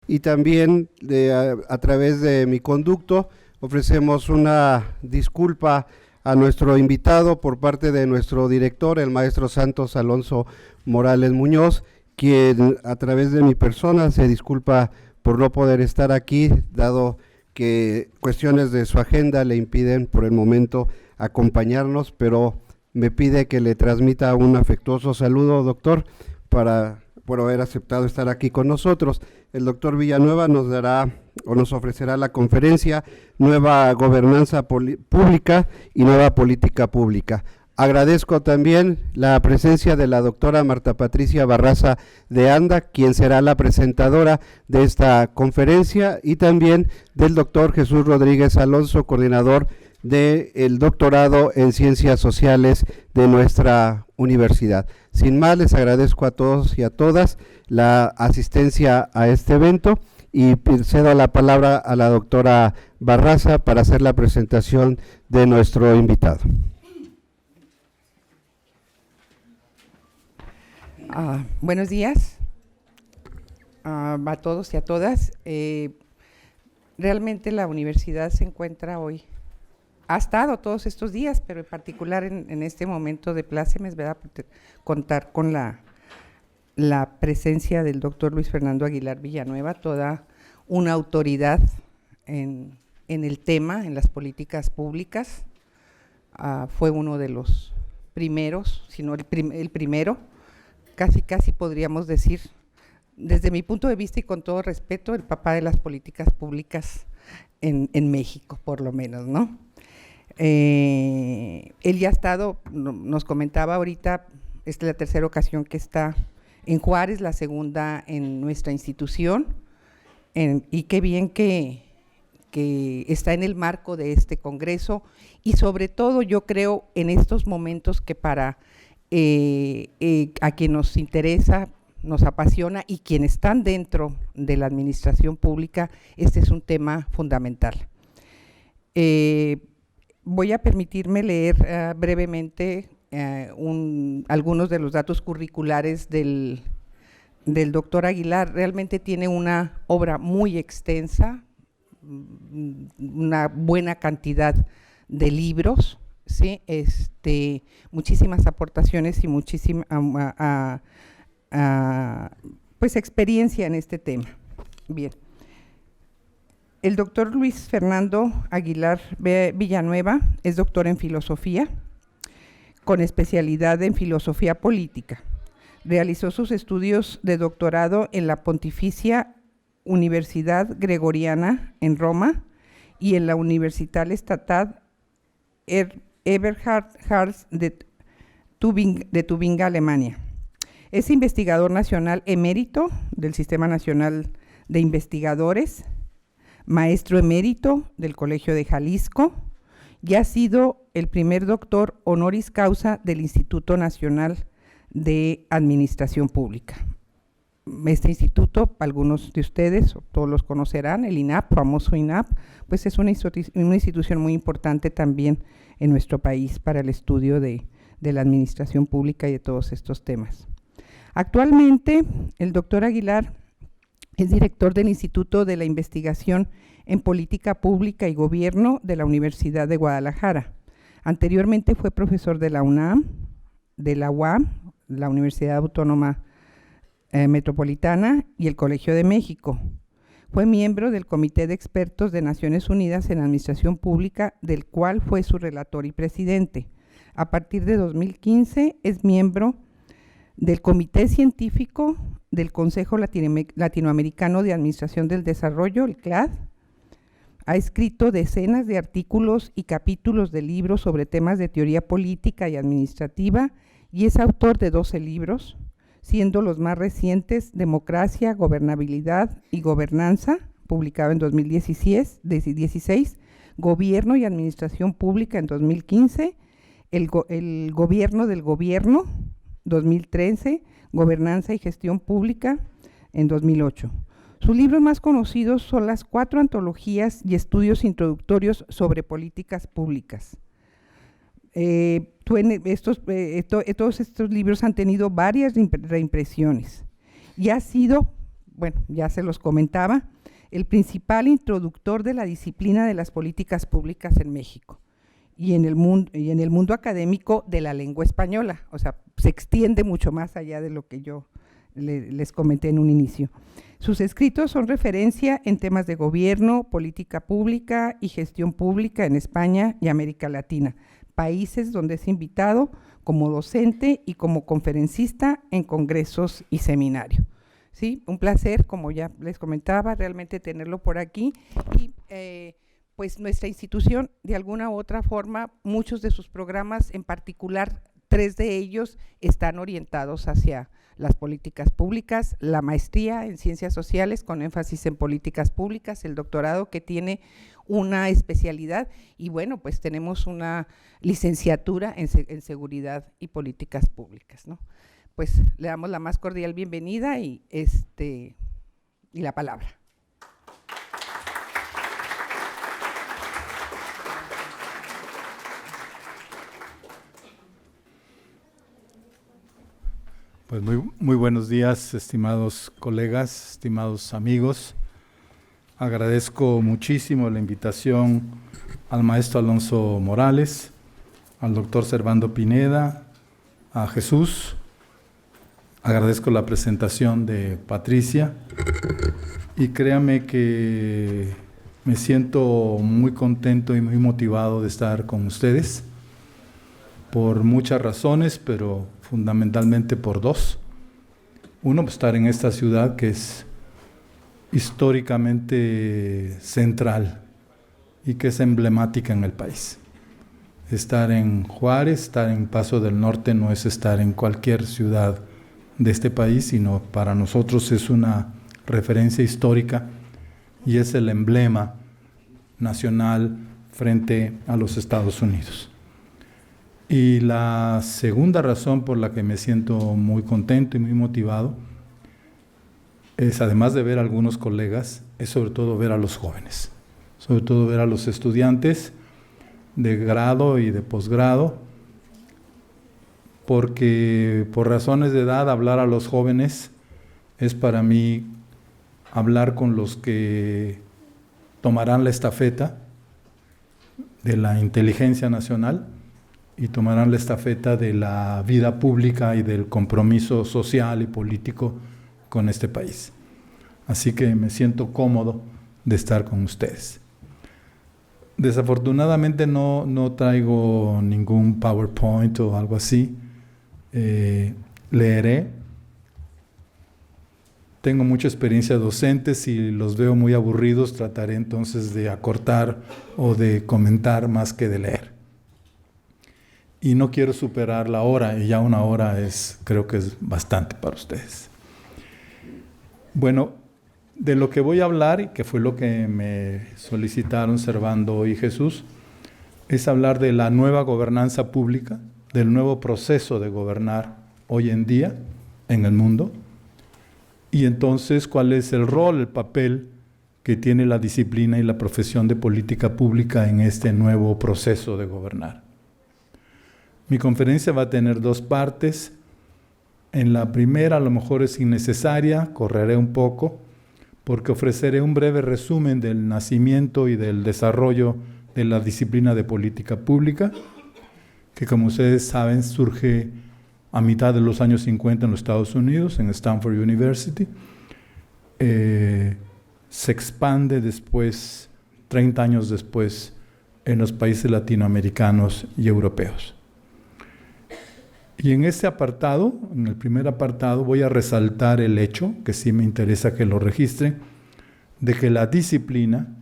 y también a través de mi conducto ofrecemos una disculpa a nuestro invitado por parte de nuestro director, el maestro Santos Alonso Morales Muñoz, quien a través de mi persona se disculpa por no poder estar aquí, dado que cuestiones de su agenda le impiden por el momento acompañarnos, pero me pide que le transmita un afectuoso saludo, doctor, por haber aceptado estar aquí con nosotros. El doctor Villanueva nos dará o nos ofrecerá la conferencia Nueva Gobernanza Pública y Nueva Política Pública. Agradezco también la presencia de la doctora Marta Patricia Barraza de Anda, quien será la presentadora de esta conferencia, y también del doctor Jesús Rodríguez Alonso, coordinador del doctorado en Ciencias Sociales de nuestra universidad. Sin más, les agradezco a todos y a todas la asistencia a este evento y cedo la palabra a la doctora Barraza para hacer la presentación de nuestro invitado. Buenos días a todos y a todas. Realmente la universidad se encuentra hoy, ha estado todos estos días, pero en particular en este momento de plácemes, ¿verdad? Contar con la presencia del doctor Luis Fernando Aguilar Villanueva, toda una autoridad en el tema, en las políticas públicas. Fue uno de los primeros, si no el primero, casi podríamos decir, desde mi punto de vista y con todo respeto, el papá de las políticas públicas en México, por lo menos, ¿no? Él ya ha estado, nos comentaba ahorita, esta es la tercera ocasión que está en Juárez, la segunda en nuestra institución, y qué bien que está en el marco de este congreso, y sobre todo yo creo en estos momentos que para a quien nos interesa, nos apasiona, y quienes están dentro de la administración pública, este es un tema fundamental. Voy a permitirme leer brevemente algunos de los datos curriculares del doctor Aguilar. Realmente tiene una obra muy extensa, una buena cantidad de libros, ¿sí? Muchísimas aportaciones y muchísima pues experiencia en este tema. Bien. El doctor Luis Fernando Aguilar Villanueva es doctor en filosofía, con especialidad en filosofía política. Realizó sus estudios de doctorado en la Pontificia Universidad Gregoriana en Roma y en la Universidad Estatal Eberhard Harz de Tubinga, Alemania. Es investigador nacional emérito del Sistema Nacional de Investigadores, maestro emérito del Colegio de Jalisco, y ha sido el primer doctor honoris causa del Instituto Nacional de Administración Pública. Este instituto, algunos de ustedes, o todos los conocerán, el INAP, famoso INAP, pues es una institución muy importante también en nuestro país para el estudio de la administración pública y de todos estos temas. Actualmente, el doctor Aguilar es director del Instituto de la Investigación en Política Pública y Gobierno de la Universidad de Guadalajara. Anteriormente fue profesor de la UNAM, de la UAM, la Universidad Autónoma Metropolitana, y el Colegio de México. Fue miembro del Comité de Expertos de Naciones Unidas en Administración Pública, del cual fue su relator y presidente. A partir de 2015 es miembro del Comité Científico del Consejo Latinoamericano de Administración del Desarrollo, el CLAD. Ha escrito decenas de artículos y capítulos de libros sobre temas de teoría política y administrativa, y es autor de 12 libros, siendo los más recientes Democracia, Gobernabilidad y Gobernanza, publicado en 2016, Gobierno y Administración Pública en 2015, el Gobierno del Gobierno, 2013, Gobernanza y Gestión Pública en 2008. Sus libros más conocidos son las 4 antologías y estudios introductorios sobre políticas públicas. Todos estos libros han tenido varias reimpresiones y ha sido bueno, ya se los comentaba, el principal introductor de la disciplina de las políticas públicas en México y en el mundo académico de la lengua española, o sea, se extiende mucho más allá de lo que yo les comenté en un inicio. Sus escritos son referencia en temas de gobierno, política pública y gestión pública en España y América Latina, países donde es invitado como docente y como conferencista en congresos y seminarios. Sí, un placer, como ya les comentaba, realmente tenerlo por aquí y pues nuestra institución, de alguna u otra forma, muchos de sus programas, en particular 3 de ellos, están orientados hacia las políticas públicas, la maestría en ciencias sociales con énfasis en políticas públicas, el doctorado que tiene una especialidad y bueno, pues tenemos una licenciatura en seguridad y políticas públicas, ¿no? Pues le damos la más cordial bienvenida y la palabra. Pues muy buenos días, estimados colegas, estimados amigos. Agradezco muchísimo la invitación al maestro Alonso Morales, al doctor Servando Pineda, a Jesús. Agradezco la presentación de Patricia y créame que me siento muy contento y muy motivado de estar con ustedes por muchas razones, pero fundamentalmente por 2. Uno, estar en esta ciudad que es históricamente central y que es emblemática en el país. Estar en Juárez, estar en Paso del Norte no es estar en cualquier ciudad de este país, sino para nosotros es una referencia histórica y es el emblema nacional frente a los Estados Unidos. Y la segunda razón por la que me siento muy contento y muy motivado es, además de ver a algunos colegas, es sobre todo ver a los jóvenes, sobre todo ver a los estudiantes de grado y de posgrado, porque por razones de edad hablar a los jóvenes es para mí hablar con los que tomarán la estafeta de la inteligencia nacional y tomarán la estafeta de la vida pública y del compromiso social y político con este país. Así que me siento cómodo de estar con ustedes. Desafortunadamente no traigo ningún PowerPoint o algo así. Leeré. Tengo mucha experiencia docente, si los veo muy aburridos trataré entonces de acortar o de comentar más que de leer. Y no quiero superar la hora, y ya 1 hora creo que es bastante para ustedes. Bueno, de lo que voy a hablar, y que fue lo que me solicitaron Servando y Jesús, es hablar de la nueva gobernanza pública, del nuevo proceso de gobernar hoy en día en el mundo, y entonces cuál es el rol, el papel que tiene la disciplina y la profesión de política pública en este nuevo proceso de gobernar. Mi conferencia va a tener 2 partes. En la primera a lo mejor es innecesaria, correré un poco, porque ofreceré un breve resumen del nacimiento y del desarrollo de la disciplina de política pública, que como ustedes saben surge a mitad de los años 50 en los Estados Unidos, en Stanford University. Se expande después, 30 años después, en los países latinoamericanos y europeos. Y en este apartado, en el primer apartado, voy a resaltar el hecho, que sí me interesa que lo registren, de que la disciplina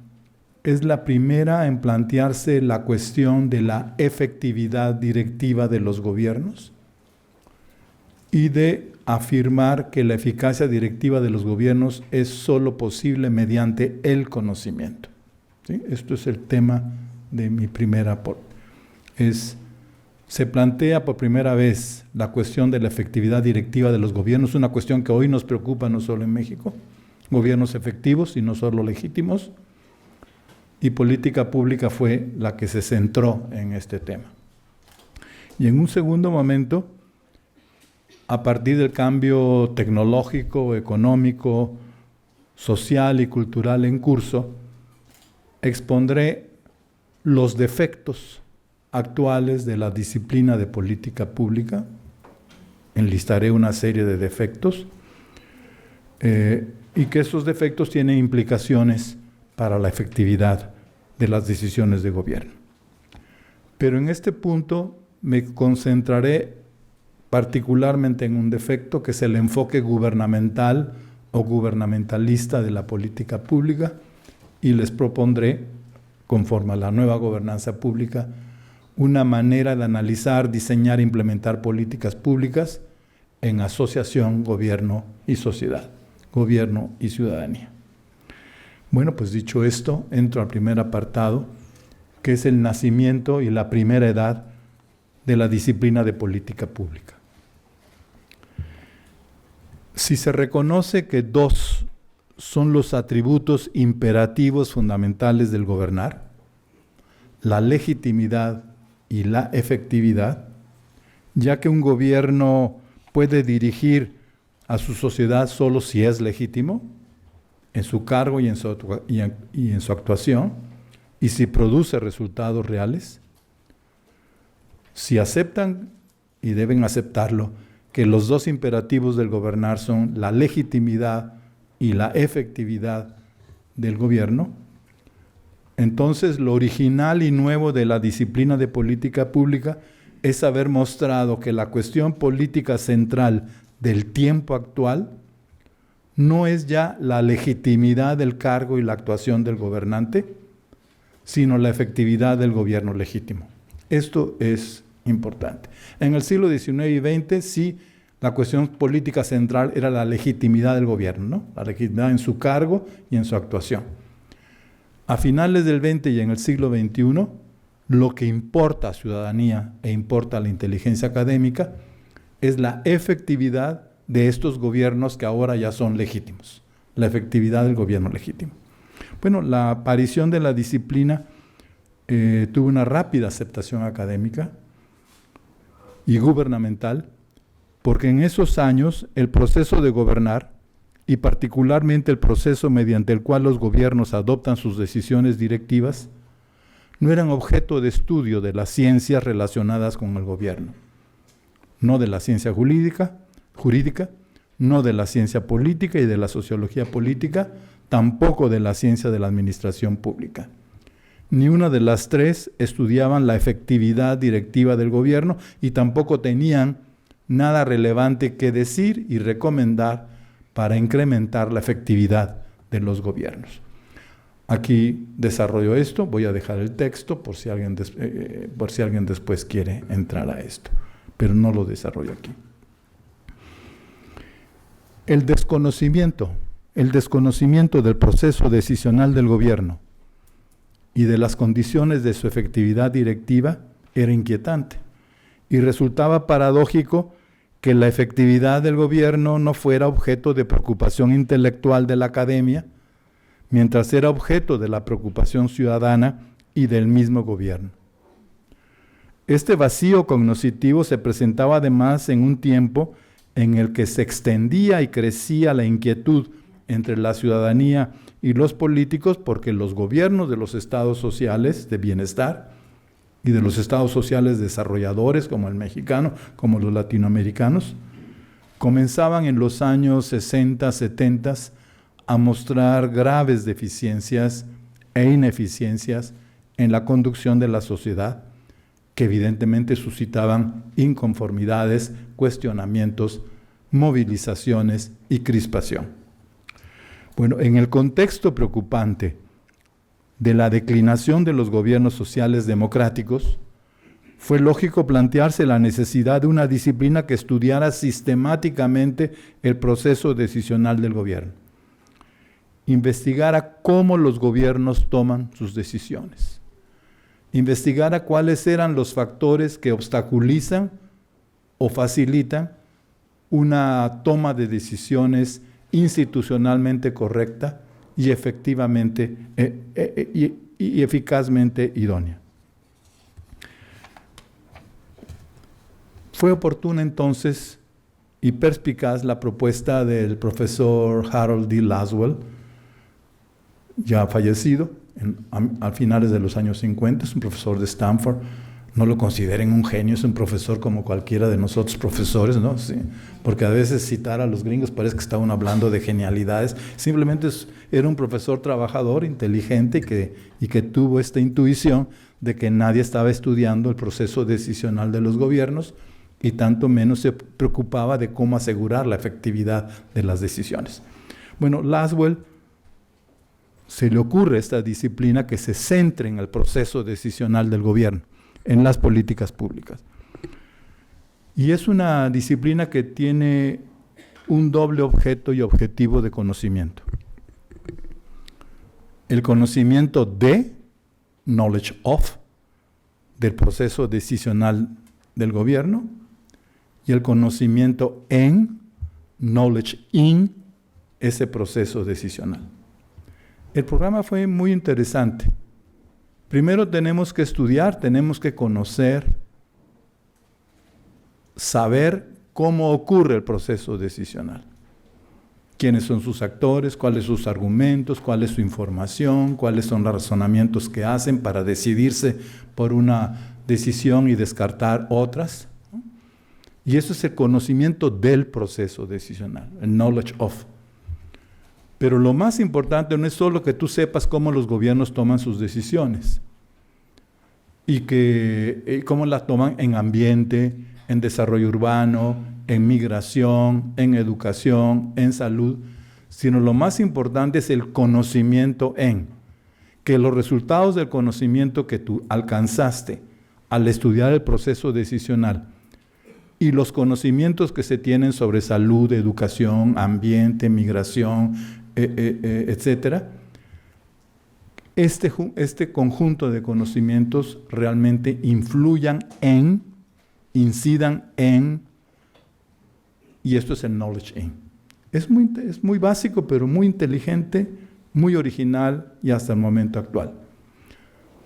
es la primera en plantearse la cuestión de la efectividad directiva de los gobiernos y de afirmar que la eficacia directiva de los gobiernos es solo posible mediante el conocimiento. ¿Sí? Esto es el tema de mi primer aporte. Se plantea por primera vez la cuestión de la efectividad directiva de los gobiernos, una cuestión que hoy nos preocupa no solo en México, gobiernos efectivos y no solo legítimos, y política pública fue la que se centró en este tema. Y en un segundo momento, a partir del cambio tecnológico, económico, social y cultural en curso, expondré los defectos actuales de la disciplina de política pública, enlistaré una serie de defectos, y que esos defectos tienen implicaciones para la efectividad de las decisiones de gobierno. Pero en este punto me concentraré particularmente en un defecto que es el enfoque gubernamental o gubernamentalista de la política pública, y les propondré, conforme a la nueva gobernanza pública, una manera de analizar, diseñar e implementar políticas públicas en asociación, gobierno y sociedad, gobierno y ciudadanía. Bueno, pues dicho esto, entro al primer apartado, que es el nacimiento y la primera edad de la disciplina de política pública. Si se reconoce que dos son los atributos imperativos fundamentales del gobernar, la legitimidad y la efectividad, ya que un gobierno puede dirigir a su sociedad solo si es legítimo, en su cargo y en su actuación, y si produce resultados reales, si aceptan, y deben aceptarlo, que los dos imperativos del gobernar son la legitimidad y la efectividad del gobierno, entonces lo original y nuevo de la disciplina de política pública es haber mostrado que la cuestión política central del tiempo actual no es ya la legitimidad del cargo y la actuación del gobernante, sino la efectividad del gobierno legítimo. Esto es importante. En el siglo XIX y XX sí, la cuestión política central era la legitimidad del gobierno, ¿no? La legitimidad en su cargo y en su actuación. A finales del XX y en el siglo XXI, lo que importa a ciudadanía e importa a la inteligencia académica es la efectividad de estos gobiernos que ahora ya son legítimos, la efectividad del gobierno legítimo. Bueno, la aparición de la disciplina tuvo una rápida aceptación académica y gubernamental, porque en esos años el proceso de gobernar, y particularmente el proceso mediante el cual los gobiernos adoptan sus decisiones directivas, no eran objeto de estudio de las ciencias relacionadas con el gobierno, no de la ciencia jurídica, no de la ciencia política y de la sociología política, tampoco de la ciencia de la administración pública. Ni una de las tres estudiaban la efectividad directiva del gobierno y tampoco tenían nada relevante que decir y recomendar para incrementar la efectividad de los gobiernos. Aquí desarrollo esto, voy a dejar el texto por si alguien después quiere entrar a esto, pero no lo desarrollo aquí. El desconocimiento del proceso decisional del gobierno y de las condiciones de su efectividad directiva era inquietante y resultaba paradójico que la efectividad del gobierno no fuera objeto de preocupación intelectual de la academia, mientras era objeto de la preocupación ciudadana y del mismo gobierno. Este vacío cognoscitivo se presentaba además en un tiempo en el que se extendía y crecía la inquietud entre la ciudadanía y los políticos porque los gobiernos de los estados sociales de bienestar y de los estados sociales desarrolladores como el mexicano, como los latinoamericanos, comenzaban en los años 60, 70 a mostrar graves deficiencias e ineficiencias en la conducción de la sociedad, que evidentemente suscitaban inconformidades, cuestionamientos, movilizaciones y crispación. Bueno, en el contexto preocupante de la declinación de los gobiernos sociales democráticos, fue lógico plantearse la necesidad de una disciplina que estudiara sistemáticamente el proceso decisional del gobierno, investigara cómo los gobiernos toman sus decisiones, investigara cuáles eran los factores que obstaculizan o facilitan una toma de decisiones institucionalmente correcta y efectivamente y eficazmente idónea. Fue oportuna entonces y perspicaz la propuesta del profesor Harold D. Laswell ya fallecido, a finales de los años 50, es un profesor de Stanford. No lo consideren un genio, es un profesor como cualquiera de nosotros profesores, ¿no? Sí, porque a veces citar a los gringos parece que está uno hablando de genialidades. Simplemente era un profesor trabajador, inteligente y que tuvo esta intuición de que nadie estaba estudiando el proceso decisional de los gobiernos y tanto menos se preocupaba de cómo asegurar la efectividad de las decisiones. Bueno, Lasswell se le ocurre esta disciplina que se centre en el proceso decisional del gobierno, en las políticas públicas. Y es una disciplina que tiene un doble objeto y objetivo de conocimiento. El conocimiento de, knowledge of, del proceso decisional del gobierno, y el conocimiento en, knowledge in, ese proceso decisional. El programa fue muy interesante. Primero tenemos que estudiar, tenemos que conocer, saber cómo ocurre el proceso decisional. Quiénes son sus actores, cuáles son sus argumentos, cuál es su información, cuáles son los razonamientos que hacen para decidirse por una decisión y descartar otras. Y eso es el conocimiento del proceso decisional, el knowledge of. Pero lo más importante no es solo que tú sepas cómo los gobiernos toman sus decisiones y cómo las toman en ambiente, en desarrollo urbano, en migración, en educación, en salud, sino lo más importante es el conocimiento en, que los resultados del conocimiento que tú alcanzaste al estudiar el proceso decisional y los conocimientos que se tienen sobre salud, educación, ambiente, migración, etcétera, este conjunto de conocimientos realmente influyan en, incidan en, y esto es el knowledge in. Es muy básico, pero muy inteligente, muy original y hasta el momento actual.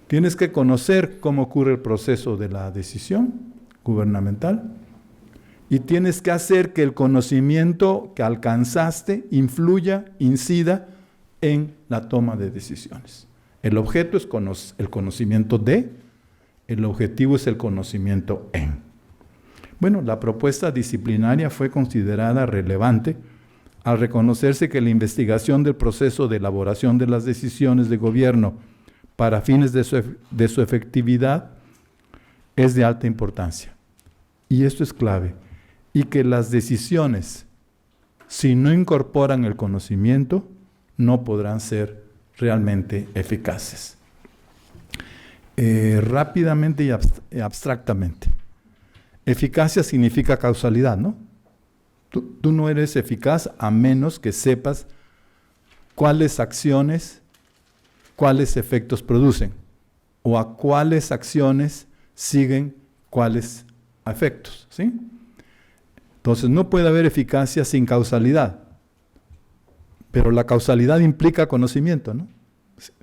Tienes que conocer cómo ocurre el proceso de la decisión gubernamental y tienes que hacer que el conocimiento que alcanzaste influya, incida en la toma de decisiones. El objeto es el conocimiento de, el objetivo es el conocimiento en. Bueno, la propuesta disciplinaria fue considerada relevante al reconocerse que la investigación del proceso de elaboración de las decisiones de gobierno para fines de su efectividad es de alta importancia. Y esto es clave. Y que las decisiones, si no incorporan el conocimiento, no podrán ser realmente eficaces. Rápidamente y abstractamente. Eficacia significa causalidad, ¿no? Tú no eres eficaz a menos que sepas cuáles acciones, cuáles efectos producen, o a cuáles acciones siguen cuáles efectos, ¿sí? Entonces no puede haber eficacia sin causalidad, pero la causalidad implica conocimiento, ¿no?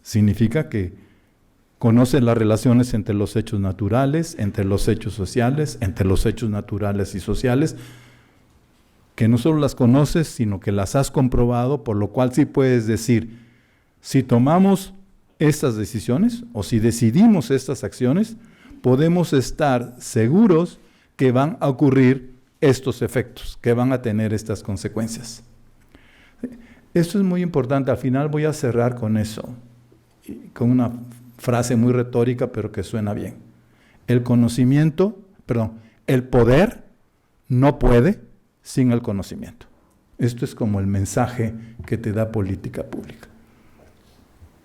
Significa que conoces las relaciones entre los hechos naturales, entre los hechos sociales, entre los hechos naturales y sociales, que no solo las conoces, sino que las has comprobado, por lo cual sí puedes decir, si tomamos estas decisiones o si decidimos estas acciones, podemos estar seguros que van a ocurrir estos efectos, que van a tener estas consecuencias. Esto es muy importante. Al final voy a cerrar con eso, con una frase muy retórica, pero que suena bien. El poder no puede sin el conocimiento. Esto es como el mensaje que te da política pública.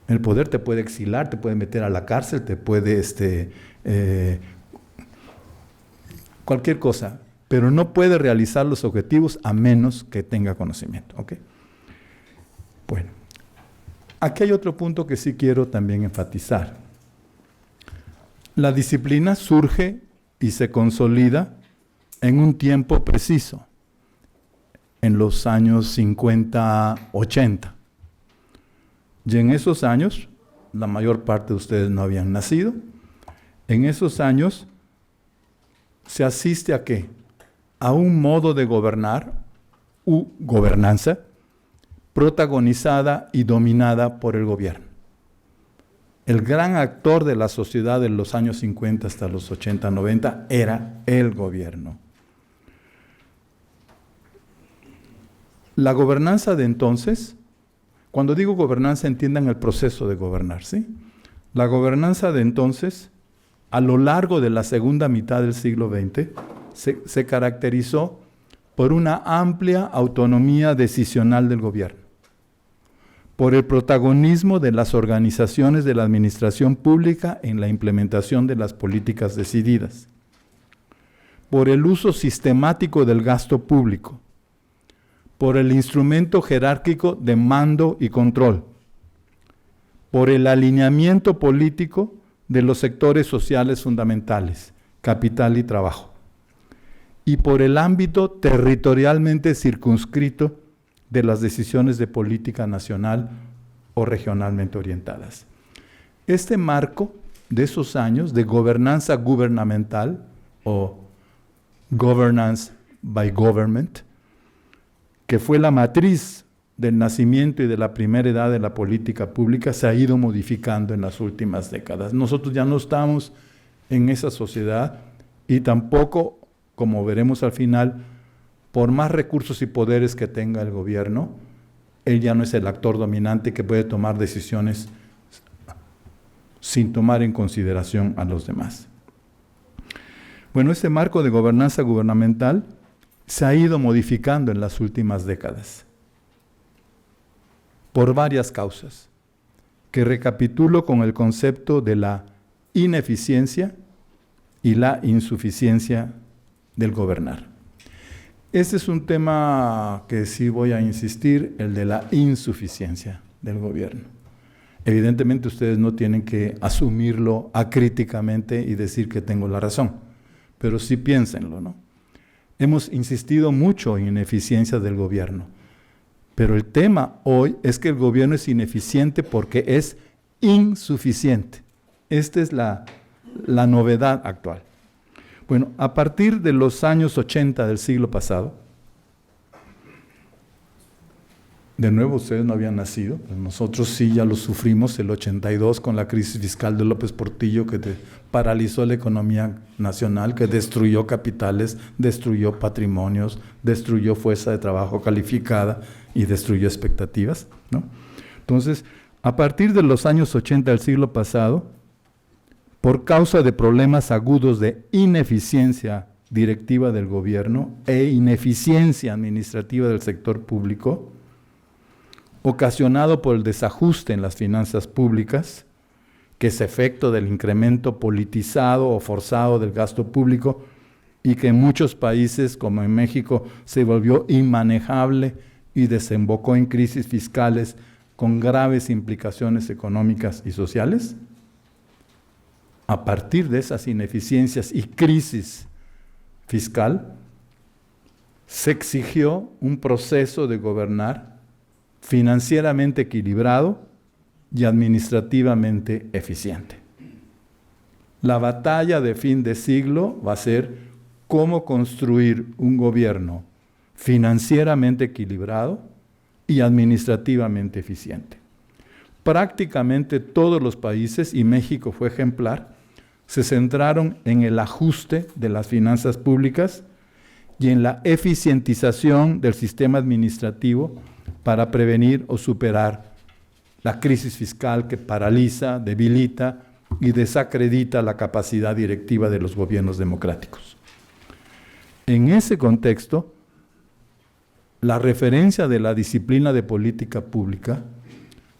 El poder te puede exilar, te puede meter a la cárcel, te puede cualquier cosa, pero no puede realizar los objetivos a menos que tenga conocimiento. ¿Ok? Bueno, aquí hay otro punto que sí quiero también enfatizar. La disciplina surge y se consolida en un tiempo preciso, en los años 50, 80. Y en esos años, la mayor parte de ustedes no habían nacido, en esos años se asiste a ¿qué? A un modo de gobernar u gobernanza protagonizada y dominada por el gobierno. El gran actor de la sociedad de los años 50 hasta los 80, 90 era el gobierno. La gobernanza de entonces, cuando digo gobernanza, entiendan el proceso de gobernar, ¿sí? La gobernanza de entonces, a lo largo de la segunda mitad del siglo XX, se caracterizó por una amplia autonomía decisional del gobierno, por el protagonismo de las organizaciones de la administración pública en la implementación de las políticas decididas, por el uso sistemático del gasto público, por el instrumento jerárquico de mando y control, por el alineamiento político de los sectores sociales fundamentales, capital y trabajo, y por el ámbito territorialmente circunscrito de las decisiones de política nacional o regionalmente orientadas. Este marco de esos años de gobernanza gubernamental o governance by government, que fue la matriz del nacimiento y de la primera edad de la política pública, se ha ido modificando en las últimas décadas. Nosotros ya no estamos en esa sociedad y tampoco, como veremos al final, por más recursos y poderes que tenga el gobierno, él ya no es el actor dominante que puede tomar decisiones sin tomar en consideración a los demás. Bueno, este marco de gobernanza gubernamental se ha ido modificando en las últimas décadas por varias causas, que recapitulo con el concepto de la ineficiencia y la insuficiencia del gobernar. Este es un tema que sí voy a insistir, el de la insuficiencia del gobierno. Evidentemente ustedes no tienen que asumirlo acríticamente y decir que tengo la razón, pero sí piénsenlo, ¿no? Hemos insistido mucho en ineficiencia del gobierno, pero el tema hoy es que el gobierno es ineficiente porque es insuficiente. Esta es la novedad actual. Bueno, a partir de los años 80 del siglo pasado, de nuevo ustedes no habían nacido, pues nosotros sí ya lo sufrimos, el 82 con la crisis fiscal de López Portillo que paralizó la economía nacional, que destruyó capitales, destruyó patrimonios, destruyó fuerza de trabajo calificada y destruyó expectativas, ¿no? Entonces, a partir de los años 80 del siglo pasado, por causa de problemas agudos de ineficiencia directiva del gobierno e ineficiencia administrativa del sector público, ocasionado por el desajuste en las finanzas públicas, que es efecto del incremento politizado o forzado del gasto público y que en muchos países, como en México, se volvió inmanejable y desembocó en crisis fiscales con graves implicaciones económicas y sociales. A partir de esas ineficiencias y crisis fiscal, se exigió un proceso de gobernar financieramente equilibrado y administrativamente eficiente. La batalla de fin de siglo va a ser cómo construir un gobierno financieramente equilibrado y administrativamente eficiente. Prácticamente todos los países, y México fue ejemplar, se centraron en el ajuste de las finanzas públicas y en la eficientización del sistema administrativo para prevenir o superar la crisis fiscal que paraliza, debilita y desacredita la capacidad directiva de los gobiernos democráticos. En ese contexto, la referencia de la disciplina de política pública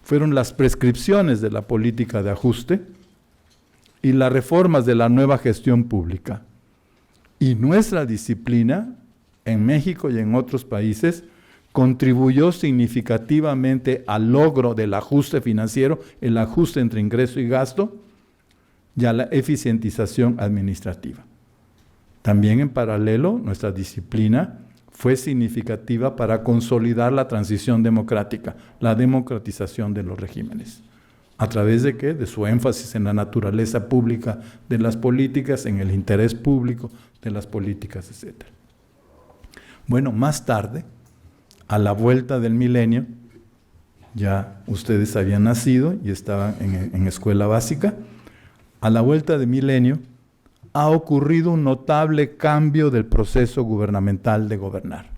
fueron las prescripciones de la política de ajuste y las reformas de la nueva gestión pública. Y nuestra disciplina, en México y en otros países, contribuyó significativamente al logro del ajuste financiero, el ajuste entre ingreso y gasto, y a la eficientización administrativa. También en paralelo, nuestra disciplina fue significativa para consolidar la transición democrática, la democratización de los regímenes. ¿A través de qué? De su énfasis en la naturaleza pública de las políticas, en el interés público de las políticas, etc. Bueno, más tarde, a la vuelta del milenio, ya ustedes habían nacido y estaban en escuela básica. A la vuelta de milenio ha ocurrido un notable cambio del proceso gubernamental de gobernar,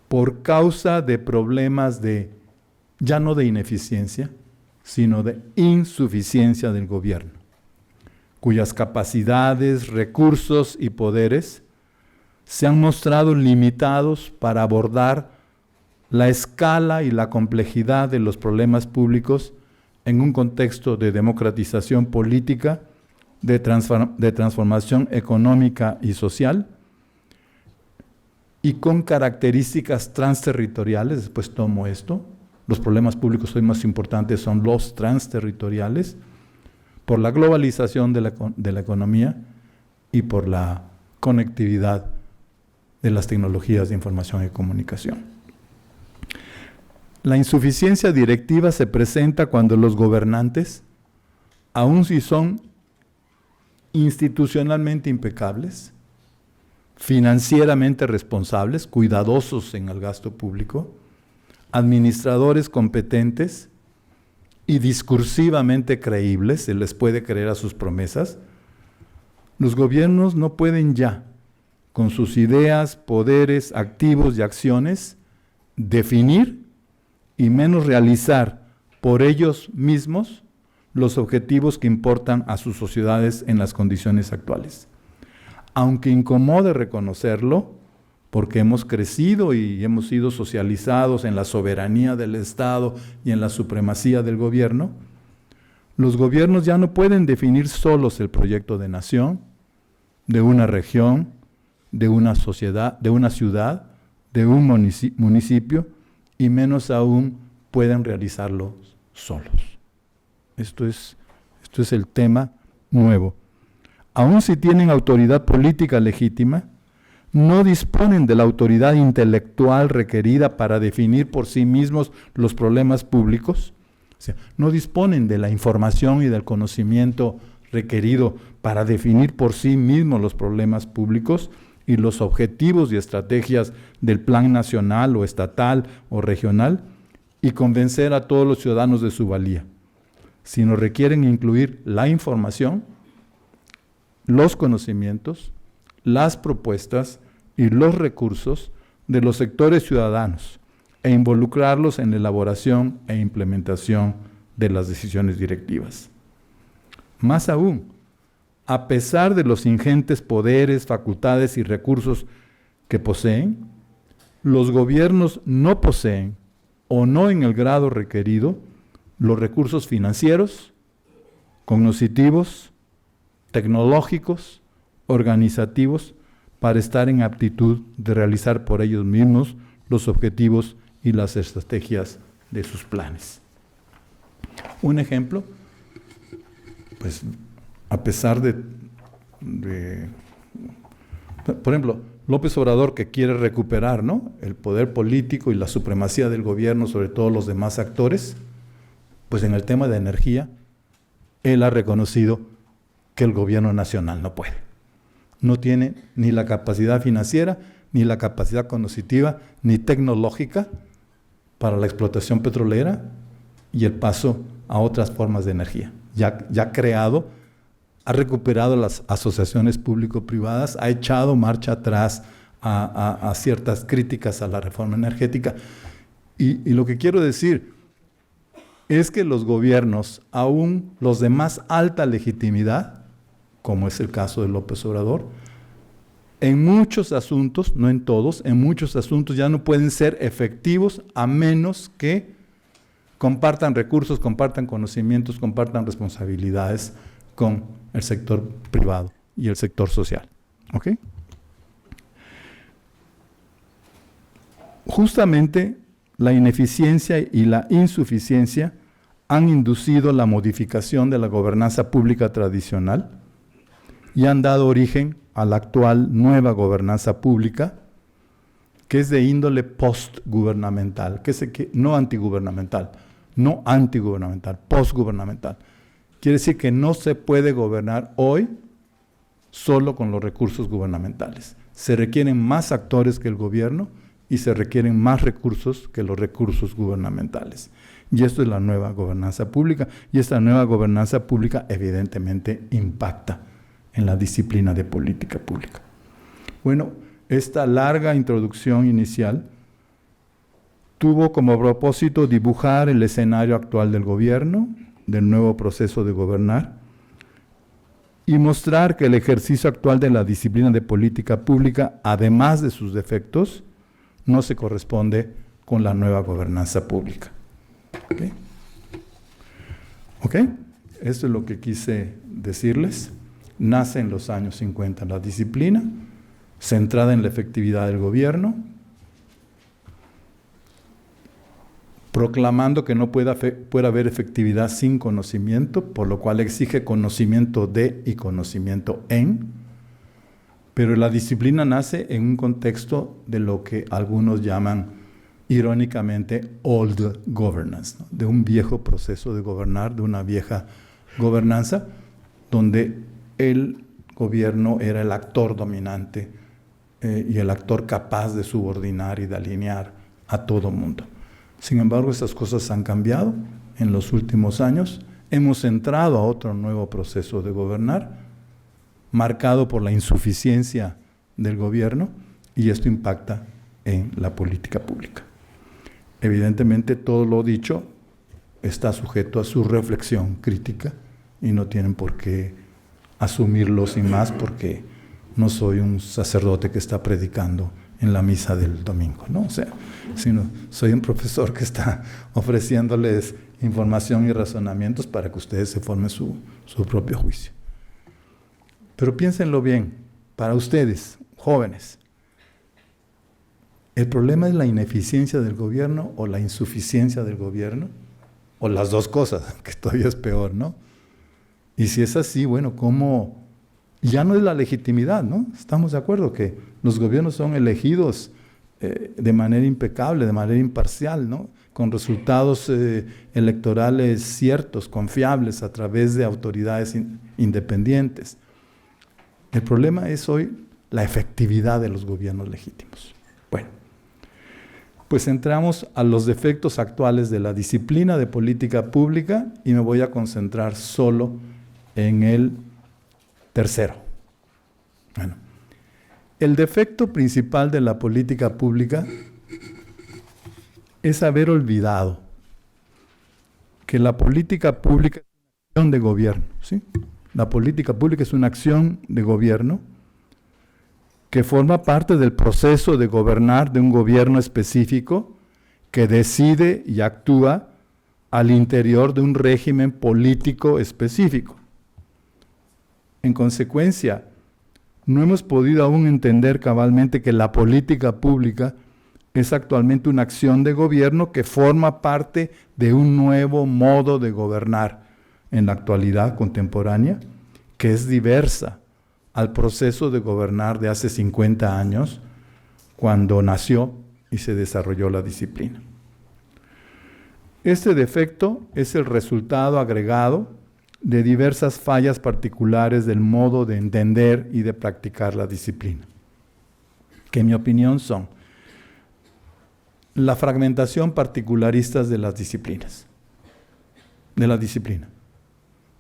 por causa de problemas ya no de ineficiencia, sino de insuficiencia del gobierno, cuyas capacidades, recursos y poderes se han mostrado limitados para abordar la escala y la complejidad de los problemas públicos en un contexto de democratización política, de transformación económica y social, y con características transterritoriales. Después tomo esto. Los problemas públicos hoy más importantes son los transterritoriales, por la globalización de la economía y por la conectividad de las tecnologías de información y comunicación. La insuficiencia directiva se presenta cuando los gobernantes, aun si son institucionalmente impecables, financieramente responsables, cuidadosos en el gasto público, administradores competentes y discursivamente creíbles, se les puede creer a sus promesas, los gobiernos no pueden ya, con sus ideas, poderes, activos y acciones, definir y menos realizar por ellos mismos los objetivos que importan a sus sociedades en las condiciones actuales. Aunque incomode reconocerlo, porque hemos crecido y hemos sido socializados en la soberanía del Estado y en la supremacía del gobierno, los gobiernos ya no pueden definir solos el proyecto de nación, de una región, de una sociedad, de una ciudad, de un municipio, y menos aún pueden realizarlo solos. Esto es el tema nuevo. Aun si tienen autoridad política legítima, no disponen de la autoridad intelectual requerida para definir por sí mismos los problemas públicos. O sea, no disponen de la información y del conocimiento requerido para definir por sí mismos los problemas públicos y los objetivos y estrategias del plan nacional o estatal o regional y convencer a todos los ciudadanos de su valía, sino requieren incluir la información, los conocimientos, las propuestas y los recursos de los sectores ciudadanos e involucrarlos en la elaboración e implementación de las decisiones directivas. Más aún, a pesar de los ingentes poderes, facultades y recursos que poseen, los gobiernos no poseen, o no en el grado requerido, los recursos financieros, cognitivos, tecnológicos, organizativos, para estar en aptitud de realizar por ellos mismos los objetivos y las estrategias de sus planes. Un ejemplo, pues a pesar por ejemplo, López Obrador, que quiere recuperar, ¿no?, el poder político y la supremacía del gobierno sobre todos los demás actores, pues en el tema de energía, él ha reconocido que el gobierno nacional no puede. No tiene ni la capacidad financiera, ni la capacidad cognitiva, ni tecnológica para la explotación petrolera y el paso a otras formas de energía. Ya ha creado, ha recuperado las asociaciones público-privadas, ha echado marcha atrás a ciertas críticas a la reforma energética. Y lo que quiero decir es que los gobiernos, aún los de más alta legitimidad, como es el caso de López Obrador, en muchos asuntos, no en todos, en muchos asuntos ya no pueden ser efectivos a menos que compartan recursos, compartan conocimientos, compartan responsabilidades con el sector privado y el sector social. ¿Ok? Justamente la ineficiencia y la insuficiencia han inducido la modificación de la gobernanza pública tradicional y han dado origen a la actual nueva gobernanza pública, que es de índole postgubernamental, no antigubernamental, postgubernamental. Quiere decir que no se puede gobernar hoy solo con los recursos gubernamentales. Se requieren más actores que el gobierno y se requieren más recursos que los recursos gubernamentales. Y esto es la nueva gobernanza pública, y esta nueva gobernanza pública evidentemente impacta en la disciplina de política pública. Bueno, esta larga introducción inicial tuvo como propósito dibujar el escenario actual del gobierno, del nuevo proceso de gobernar, y mostrar que el ejercicio actual de la disciplina de política pública, además de sus defectos, no se corresponde con la nueva gobernanza pública. ¿Ok? Esto es lo que quise decirles. Nace en los años 50 la disciplina, centrada en la efectividad del gobierno, proclamando que no puede haber efectividad sin conocimiento, por lo cual exige conocimiento de y conocimiento en, pero la disciplina nace en un contexto de lo que algunos llaman irónicamente old governance, ¿no? De un viejo proceso de gobernar, de una vieja gobernanza, donde el gobierno era el actor dominante y el actor capaz de subordinar y de alinear a todo mundo. Sin embargo, estas cosas han cambiado en los últimos años. Hemos entrado a otro nuevo proceso de gobernar, marcado por la insuficiencia del gobierno, y esto impacta en la política pública. Evidentemente, todo lo dicho está sujeto a su reflexión crítica y no tienen por qué asumirlo sin más, porque no soy un sacerdote que está predicando en la misa del domingo, ¿no? O sea, sino soy un profesor que está ofreciéndoles información y razonamientos para que ustedes se formen su propio juicio. Pero piénsenlo bien, para ustedes, jóvenes, ¿el problema es la ineficiencia del gobierno o la insuficiencia del gobierno? O las dos cosas, que todavía es peor, ¿no? Y si es así, bueno, ¿cómo? Ya no es la legitimidad, ¿no? Estamos de acuerdo que los gobiernos son elegidos de manera impecable, de manera imparcial, ¿no? Con resultados electorales ciertos, confiables, a través de autoridades independientes. El problema es hoy la efectividad de los gobiernos legítimos. Bueno, pues entramos a los defectos actuales de la disciplina de política pública y me voy a concentrar solo en el tercero. Bueno, el defecto principal de la política pública es haber olvidado que la política pública es una acción de gobierno, ¿sí? La política pública es una acción de gobierno que forma parte del proceso de gobernar de un gobierno específico que decide y actúa al interior de un régimen político específico. En consecuencia, no hemos podido aún entender cabalmente que la política pública es actualmente una acción de gobierno que forma parte de un nuevo modo de gobernar en la actualidad contemporánea, que es diversa al proceso de gobernar de hace 50 años, cuando nació y se desarrolló la disciplina. Este defecto es el resultado agregado de diversas fallas particulares del modo de entender y de practicar la disciplina, que en mi opinión son la fragmentación particularista de las disciplinas, de la disciplina.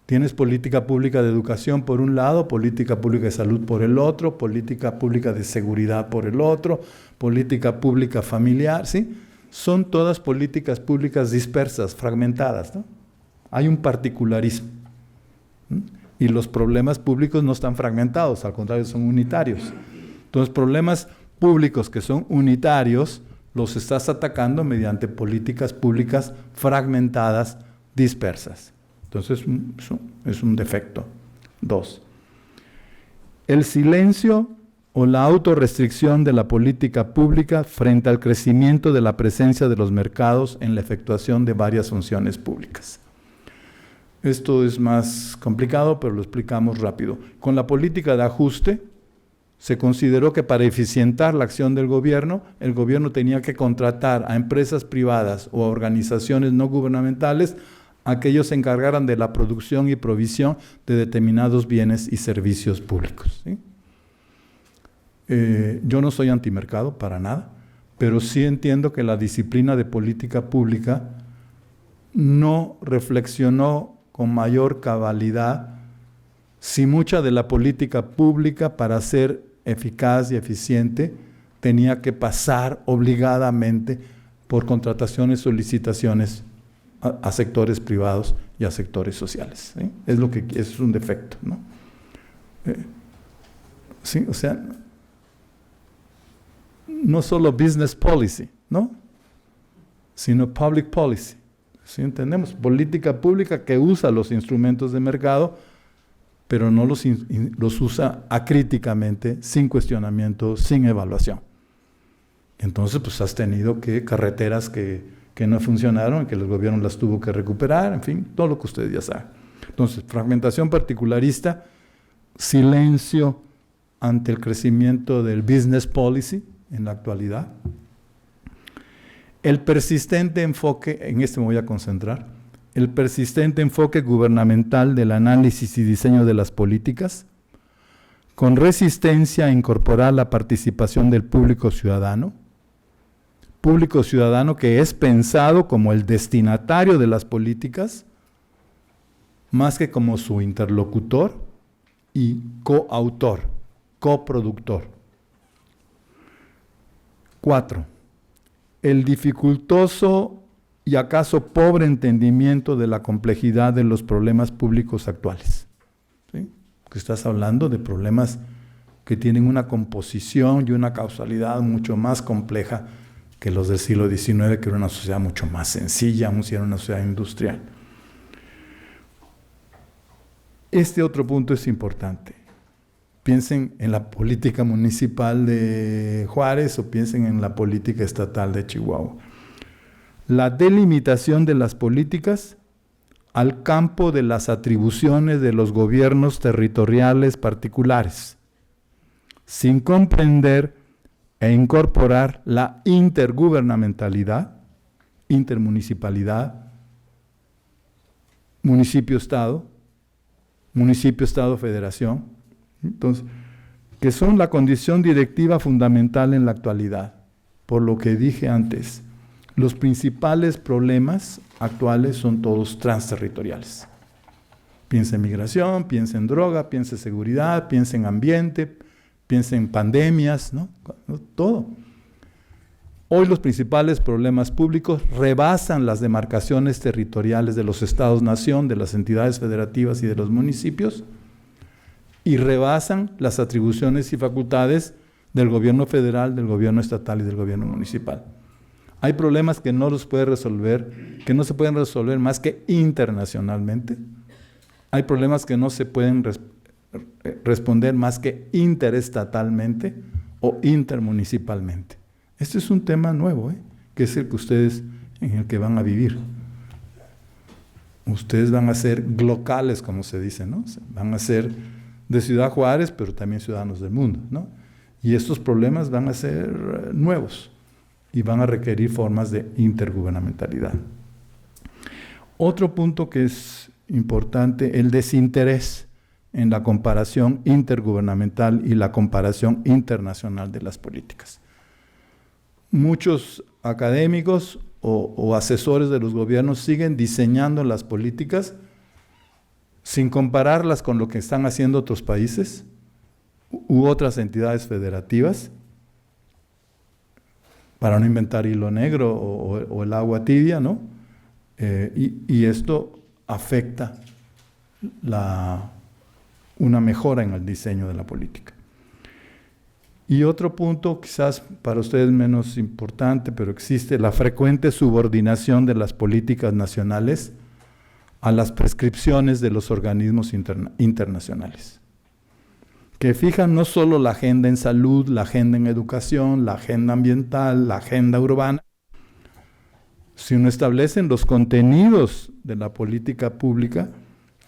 Tienes política pública de educación por un lado, política pública de salud por el otro, política pública de seguridad por el otro, política pública familiar, ¿sí? Son todas políticas públicas dispersas, fragmentadas, ¿no? Hay un particularismo. Y los problemas públicos no están fragmentados, al contrario, son unitarios. Entonces, problemas públicos que son unitarios, los estás atacando mediante políticas públicas fragmentadas, dispersas. Entonces, es un defecto. 2. El silencio o la autorrestricción de la política pública frente al crecimiento de la presencia de los mercados en la efectuación de varias funciones públicas. Esto es más complicado, pero lo explicamos rápido. Con la política de ajuste, se consideró que para eficientar la acción del gobierno, el gobierno tenía que contratar a empresas privadas o a organizaciones no gubernamentales a que ellos se encargaran de la producción y provisión de determinados bienes y servicios públicos, ¿sí? Yo no soy antimercado para nada, pero sí entiendo que la disciplina de política pública no reflexionó con mayor cabalidad si mucha de la política pública, para ser eficaz y eficiente, tenía que pasar obligadamente por contrataciones, solicitaciones a sectores privados y a sectores sociales, ¿sí? Es un defecto, ¿no? Sí, o sea, no solo business policy, ¿no? Sino public policy. ¿Sí entendemos? Política pública que usa los instrumentos de mercado, pero no los usa acríticamente, sin cuestionamiento, sin evaluación. Entonces, pues has tenido que carreteras que no funcionaron, que el gobierno las tuvo que recuperar, en fin, todo lo que ustedes ya saben. Entonces, fragmentación particularista, silencio ante el crecimiento del business policy en la actualidad. El persistente enfoque, en este me voy a concentrar, el persistente enfoque gubernamental del análisis y diseño de las políticas, con resistencia a incorporar la participación del público ciudadano que es pensado como el destinatario de las políticas, más que como su interlocutor y coautor, coproductor. 4. El dificultoso y acaso pobre entendimiento de la complejidad de los problemas públicos actuales. ¿Sí? Que estás hablando de problemas que tienen una composición y una causalidad mucho más compleja que los del siglo XIX, que era una sociedad mucho más sencilla, aún si era una sociedad industrial. Este otro punto es importante. Piensen en la política municipal de Juárez o piensen en la política estatal de Chihuahua. La delimitación de las políticas al campo de las atribuciones de los gobiernos territoriales particulares, sin comprender e incorporar la intergubernamentalidad, intermunicipalidad, municipio-estado, municipio-estado-federación, entonces, que son la condición directiva fundamental en la actualidad. Por lo que dije antes, los principales problemas actuales son todos transterritoriales. Piensa en migración, piensa en droga, piensa en seguridad, piensa en ambiente, piensa en pandemias, ¿no? Todo. Hoy los principales problemas públicos rebasan las demarcaciones territoriales de los estados-nación, de las entidades federativas y de los municipios, y rebasan las atribuciones y facultades del gobierno federal, del gobierno estatal y del gobierno municipal. Hay problemas que no los puede resolver, que no se pueden resolver más que internacionalmente. Hay problemas que no se pueden responder más que interestatalmente o intermunicipalmente. Este es un tema nuevo, que es el que ustedes, en el que van a vivir. Ustedes van a ser locales, como se dice, ¿no? Van a ser de Ciudad Juárez, pero también ciudadanos del mundo, ¿no? Y estos problemas van a ser nuevos y van a requerir formas de intergubernamentalidad. Otro punto que es importante, el desinterés en la comparación intergubernamental y la comparación internacional de las políticas. Muchos académicos o asesores de los gobiernos siguen diseñando las políticas sin compararlas con lo que están haciendo otros países u otras entidades federativas, para no inventar hilo negro o el agua tibia, ¿no? Y esto afecta una mejora en el diseño de la política. Y otro punto, quizás para ustedes menos importante, pero existe la frecuente subordinación de las políticas nacionales a las prescripciones de los organismos internacionales, que fijan no solo la agenda en salud, la agenda en educación, la agenda ambiental, la agenda urbana, sino establecen los contenidos de la política pública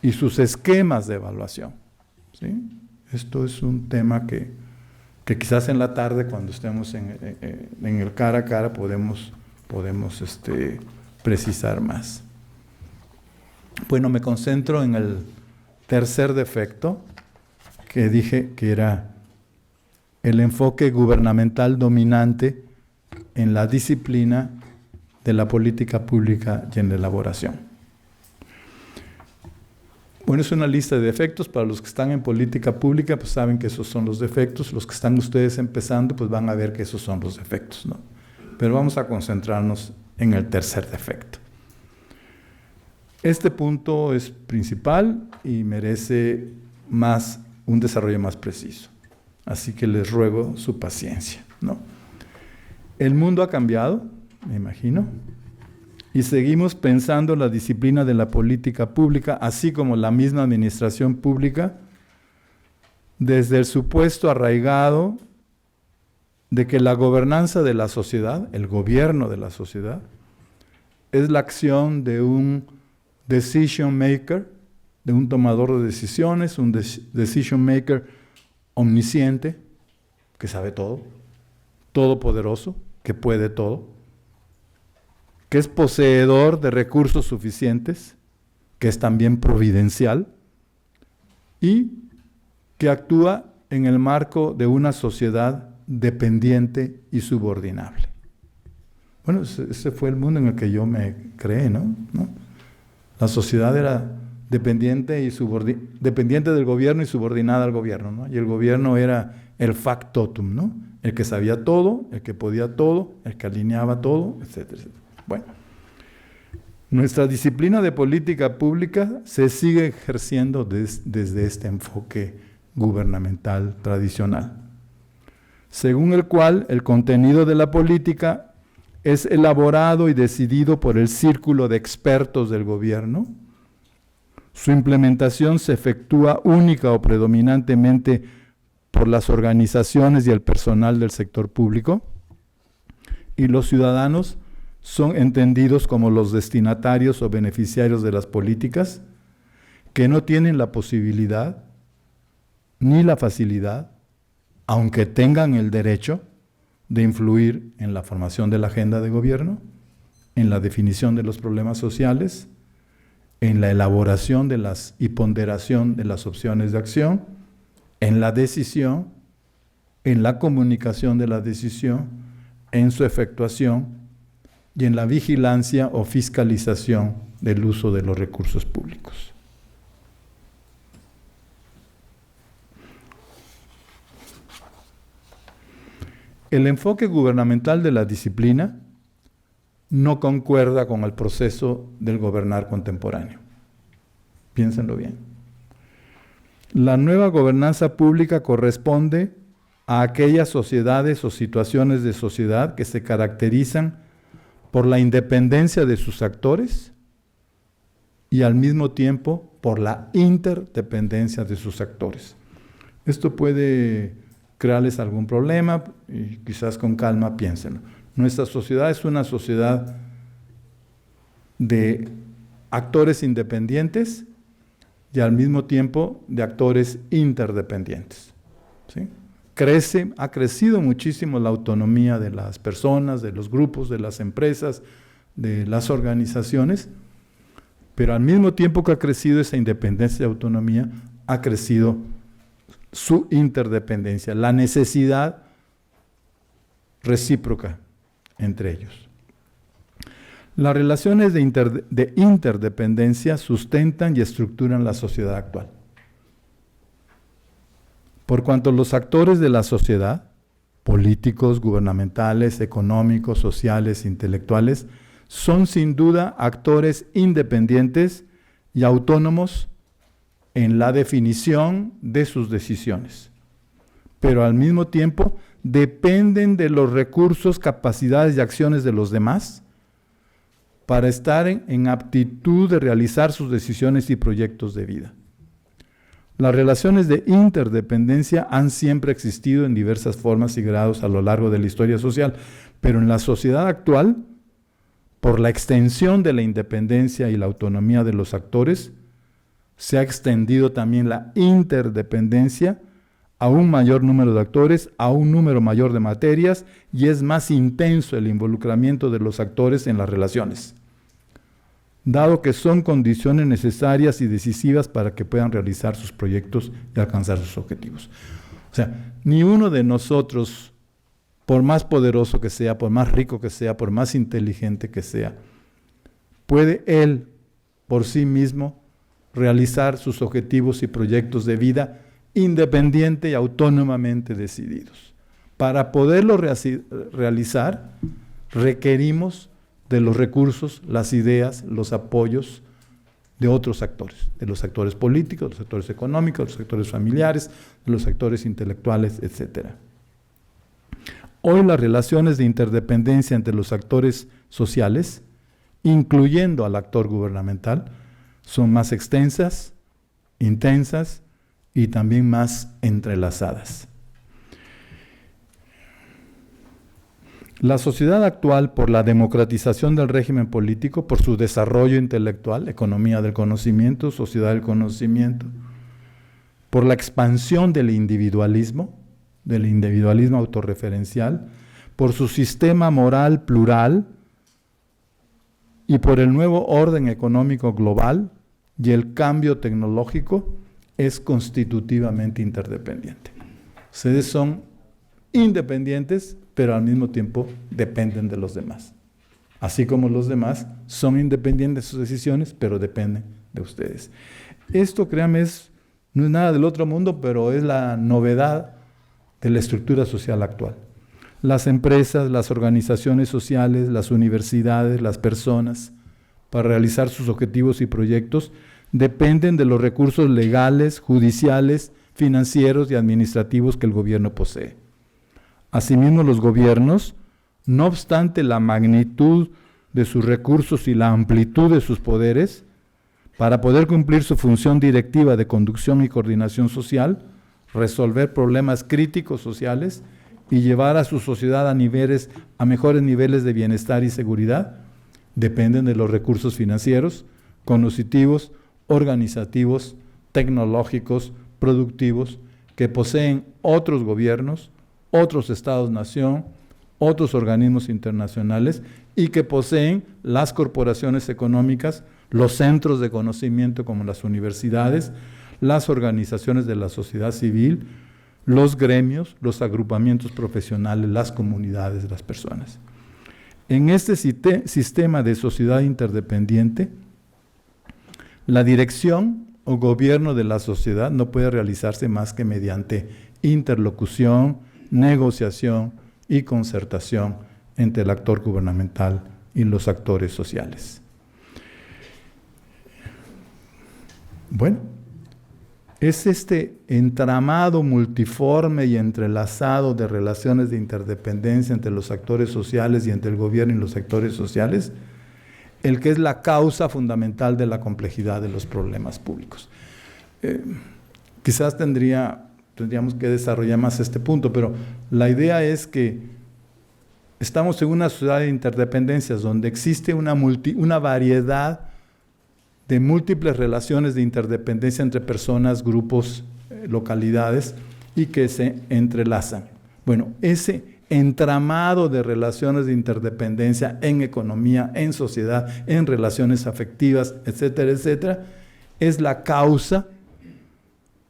y sus esquemas de evaluación. ¿Sí? Esto es un tema que quizás en la tarde, cuando estemos en el cara a cara, podemos precisar más. Bueno, me concentro en el tercer defecto, que dije que era el enfoque gubernamental dominante en la disciplina de la política pública y en la elaboración. Bueno, es una lista de defectos. Para los que están en política pública, pues saben que esos son los defectos. Los que están ustedes empezando, pues van a ver que esos son los defectos, ¿no? Pero vamos a concentrarnos en el tercer defecto. Este punto es principal y merece un desarrollo más preciso. Así que les ruego su paciencia, ¿no? El mundo ha cambiado, me imagino, y seguimos pensando la disciplina de la política pública, así como la misma administración pública, desde el supuesto arraigado de que la gobernanza de la sociedad, el gobierno de la sociedad, es la acción de un decision maker, de un tomador de decisiones, un decision maker omnisciente, que sabe todo, todopoderoso, que puede todo, que es poseedor de recursos suficientes, que es también providencial y que actúa en el marco de una sociedad dependiente y subordinable. Bueno, ese fue el mundo en el que yo me creé, ¿no? La sociedad era dependiente del gobierno y subordinada al gobierno, ¿no? Y el gobierno era el factotum, ¿no? El que sabía todo, el que podía todo, el que alineaba todo, etcétera, etcétera. Bueno, nuestra disciplina de política pública se sigue ejerciendo desde este enfoque gubernamental tradicional, según el cual el contenido de la política es elaborado y decidido por el círculo de expertos del gobierno. Su implementación se efectúa única o predominantemente por las organizaciones y el personal del sector público, y los ciudadanos son entendidos como los destinatarios o beneficiarios de las políticas, que no tienen la posibilidad ni la facilidad, aunque tengan el derecho, de influir en la formación de la agenda de gobierno, en la definición de los problemas sociales, en la elaboración y ponderación de las opciones de acción, en la decisión, en la comunicación de la decisión, en su efectuación y en la vigilancia o fiscalización del uso de los recursos públicos. El enfoque gubernamental de la disciplina no concuerda con el proceso del gobernar contemporáneo. Piénsenlo bien. La nueva gobernanza pública corresponde a aquellas sociedades o situaciones de sociedad que se caracterizan por la independencia de sus actores y al mismo tiempo por la interdependencia de sus actores. Esto puede crearles algún problema y quizás con calma piénsenlo. Nuestra sociedad es una sociedad de actores independientes y al mismo tiempo de actores interdependientes, ¿sí? Ha crecido muchísimo la autonomía de las personas, de los grupos, de las empresas, de las organizaciones, pero al mismo tiempo que ha crecido esa independencia y autonomía, ha crecido su interdependencia, la necesidad recíproca entre ellos. Las relaciones de interdependencia sustentan y estructuran la sociedad actual. Por cuanto los actores de la sociedad, políticos, gubernamentales, económicos, sociales, intelectuales, son sin duda actores independientes y autónomos en la definición de sus decisiones, pero al mismo tiempo dependen de los recursos, capacidades y acciones de los demás para estar en aptitud de realizar sus decisiones y proyectos de vida. Las relaciones de interdependencia han siempre existido en diversas formas y grados a lo largo de la historia social, pero en la sociedad actual, por la extensión de la independencia y la autonomía de los actores, se ha extendido también la interdependencia a un mayor número de actores, a un número mayor de materias, y es más intenso el involucramiento de los actores en las relaciones, dado que son condiciones necesarias y decisivas para que puedan realizar sus proyectos y alcanzar sus objetivos. O sea, ni uno de nosotros por más poderoso que sea, por más rico que sea, por más inteligente que sea, puede él por sí mismo realizar sus objetivos y proyectos de vida independiente y autónomamente decididos. Para poderlo realizar, requerimos de los recursos, las ideas, los apoyos de otros actores, de los actores políticos, de los actores económicos, de los actores familiares, de los actores intelectuales, etc. Hoy las relaciones de interdependencia entre los actores sociales, incluyendo al actor gubernamental, son más extensas, intensas y también más entrelazadas. La sociedad actual, por la democratización del régimen político, por su desarrollo intelectual, economía del conocimiento, sociedad del conocimiento, por la expansión del individualismo autorreferencial, por su sistema moral plural y por el nuevo orden económico global y el cambio tecnológico, es constitutivamente interdependiente. Ustedes son independientes, pero al mismo tiempo dependen de los demás. Así como los demás son independientes de sus decisiones, pero dependen de ustedes. Esto, créanme, no es nada del otro mundo, pero es la novedad de la estructura social actual. Las empresas, las organizaciones sociales, las universidades, las personas, para realizar sus objetivos y proyectos, dependen de los recursos legales, judiciales, financieros y administrativos que el gobierno posee. Asimismo, los gobiernos, no obstante la magnitud de sus recursos y la amplitud de sus poderes, para poder cumplir su función directiva de conducción y coordinación social, resolver problemas críticos sociales y llevar a su sociedad a mejores niveles de bienestar y seguridad, dependen de los recursos financieros, cognitivos, organizativos, tecnológicos, productivos, que poseen otros gobiernos, otros estados-nación, otros organismos internacionales y que poseen las corporaciones económicas, los centros de conocimiento como las universidades, las organizaciones de la sociedad civil, los gremios, los agrupamientos profesionales, las comunidades, las personas. En este sistema de sociedad interdependiente, la dirección o gobierno de la sociedad no puede realizarse más que mediante interlocución, negociación y concertación entre el actor gubernamental y los actores sociales. Bueno, es este entramado multiforme y entrelazado de relaciones de interdependencia entre los actores sociales y entre el gobierno y los actores sociales el que es la causa fundamental de la complejidad de los problemas públicos. Quizás tendríamos que desarrollar más este punto, pero la idea es que estamos en una sociedad de interdependencias donde existe una variedad de múltiples relaciones de interdependencia entre personas, grupos, localidades, y que se entrelazan. Bueno, ese entramado de relaciones de interdependencia en economía, en sociedad, en relaciones afectivas, etcétera, etcétera, es la causa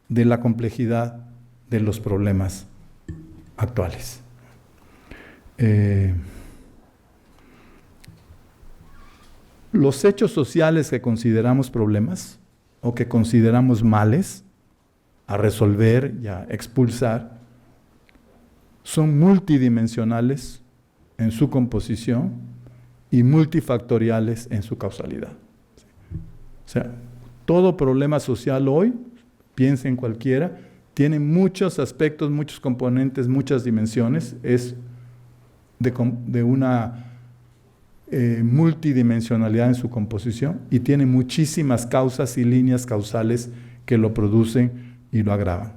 de la complejidad de los problemas actuales. Los hechos sociales que consideramos problemas o que consideramos males a resolver y a expulsar son multidimensionales en su composición y multifactoriales en su causalidad. O sea, todo problema social hoy, piensa en cualquiera, tiene muchos aspectos, muchos componentes, muchas dimensiones, es de una multidimensionalidad en su composición y tiene muchísimas causas y líneas causales que lo producen y lo agravan.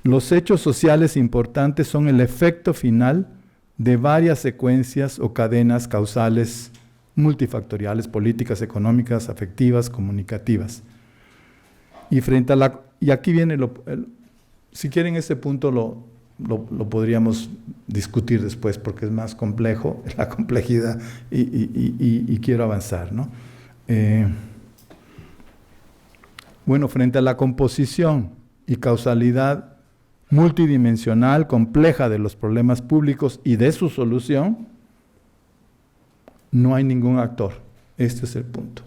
Los hechos sociales importantes son el efecto final de varias secuencias o cadenas causales multifactoriales, políticas, económicas, afectivas, comunicativas. Y aquí viene, si quieren ese punto lo podríamos discutir después porque es más complejo, la complejidad y quiero avanzar, ¿no? Bueno, frente a la composición y causalidad multidimensional, compleja de los problemas públicos y de su solución, no hay ningún actor. Este es el punto.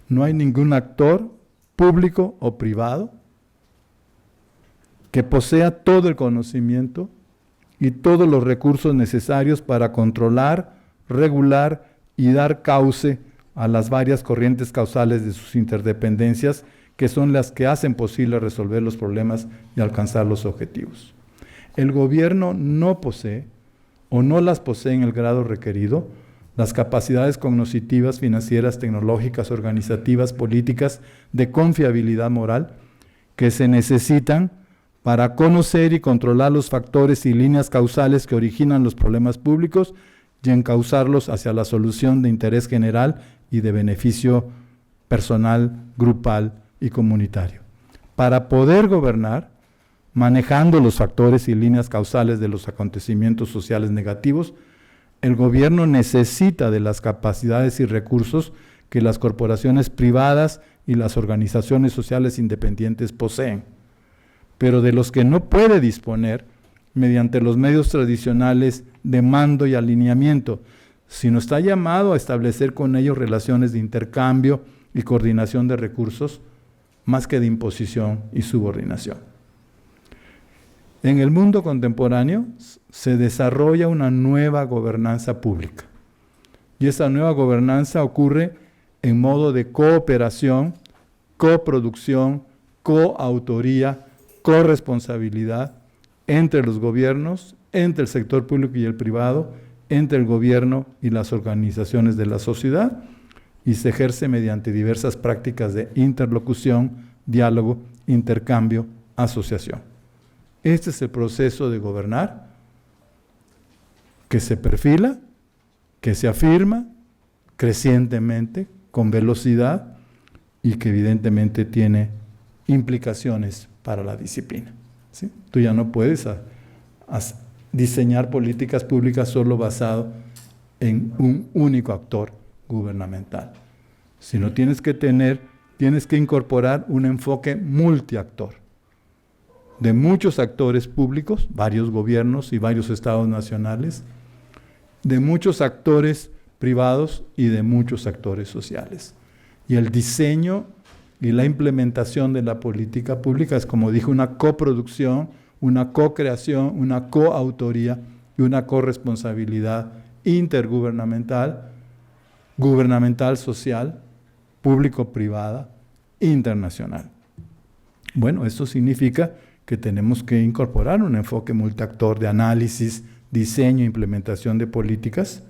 No hay ningún actor público o privado que posea todo el conocimiento y todos los recursos necesarios para controlar, regular y dar cauce a las varias corrientes causales de sus interdependencias, que son las que hacen posible resolver los problemas y alcanzar los objetivos. El gobierno no posee, o no las posee en el grado requerido, las capacidades cognitivas, financieras, tecnológicas, organizativas, políticas, de confiabilidad moral, que se necesitan para conocer y controlar los factores y líneas causales que originan los problemas públicos y encauzarlos hacia la solución de interés general y de beneficio personal, grupal y comunitario. Para poder gobernar, manejando los factores y líneas causales de los acontecimientos sociales negativos, el gobierno necesita de las capacidades y recursos que las corporaciones privadas y las organizaciones sociales independientes poseen, pero de los que no puede disponer mediante los medios tradicionales de mando y alineamiento, sino está llamado a establecer con ellos relaciones de intercambio y coordinación de recursos, más que de imposición y subordinación. En el mundo contemporáneo se desarrolla una nueva gobernanza pública, y esa nueva gobernanza ocurre en modo de cooperación, coproducción, coautoría, corresponsabilidad entre los gobiernos, entre el sector público y el privado, entre el gobierno y las organizaciones de la sociedad, y se ejerce mediante diversas prácticas de interlocución, diálogo, intercambio, asociación. Este es el proceso de gobernar que se perfila, que se afirma crecientemente, con velocidad, y que evidentemente tiene implicaciones para la disciplina, ¿sí? Tú ya no puedes diseñar políticas públicas solo basado en un único actor gubernamental, sino tienes que incorporar un enfoque multiactor, de muchos actores públicos, varios gobiernos y varios estados nacionales, de muchos actores privados y de muchos actores sociales. Y el diseño y la implementación de la política pública es, como dije, una coproducción, una co-creación, una coautoría y una corresponsabilidad intergubernamental, gubernamental social, público-privada, internacional. Bueno, esto significa que tenemos que incorporar un enfoque multiactor de análisis, diseño e implementación de políticas,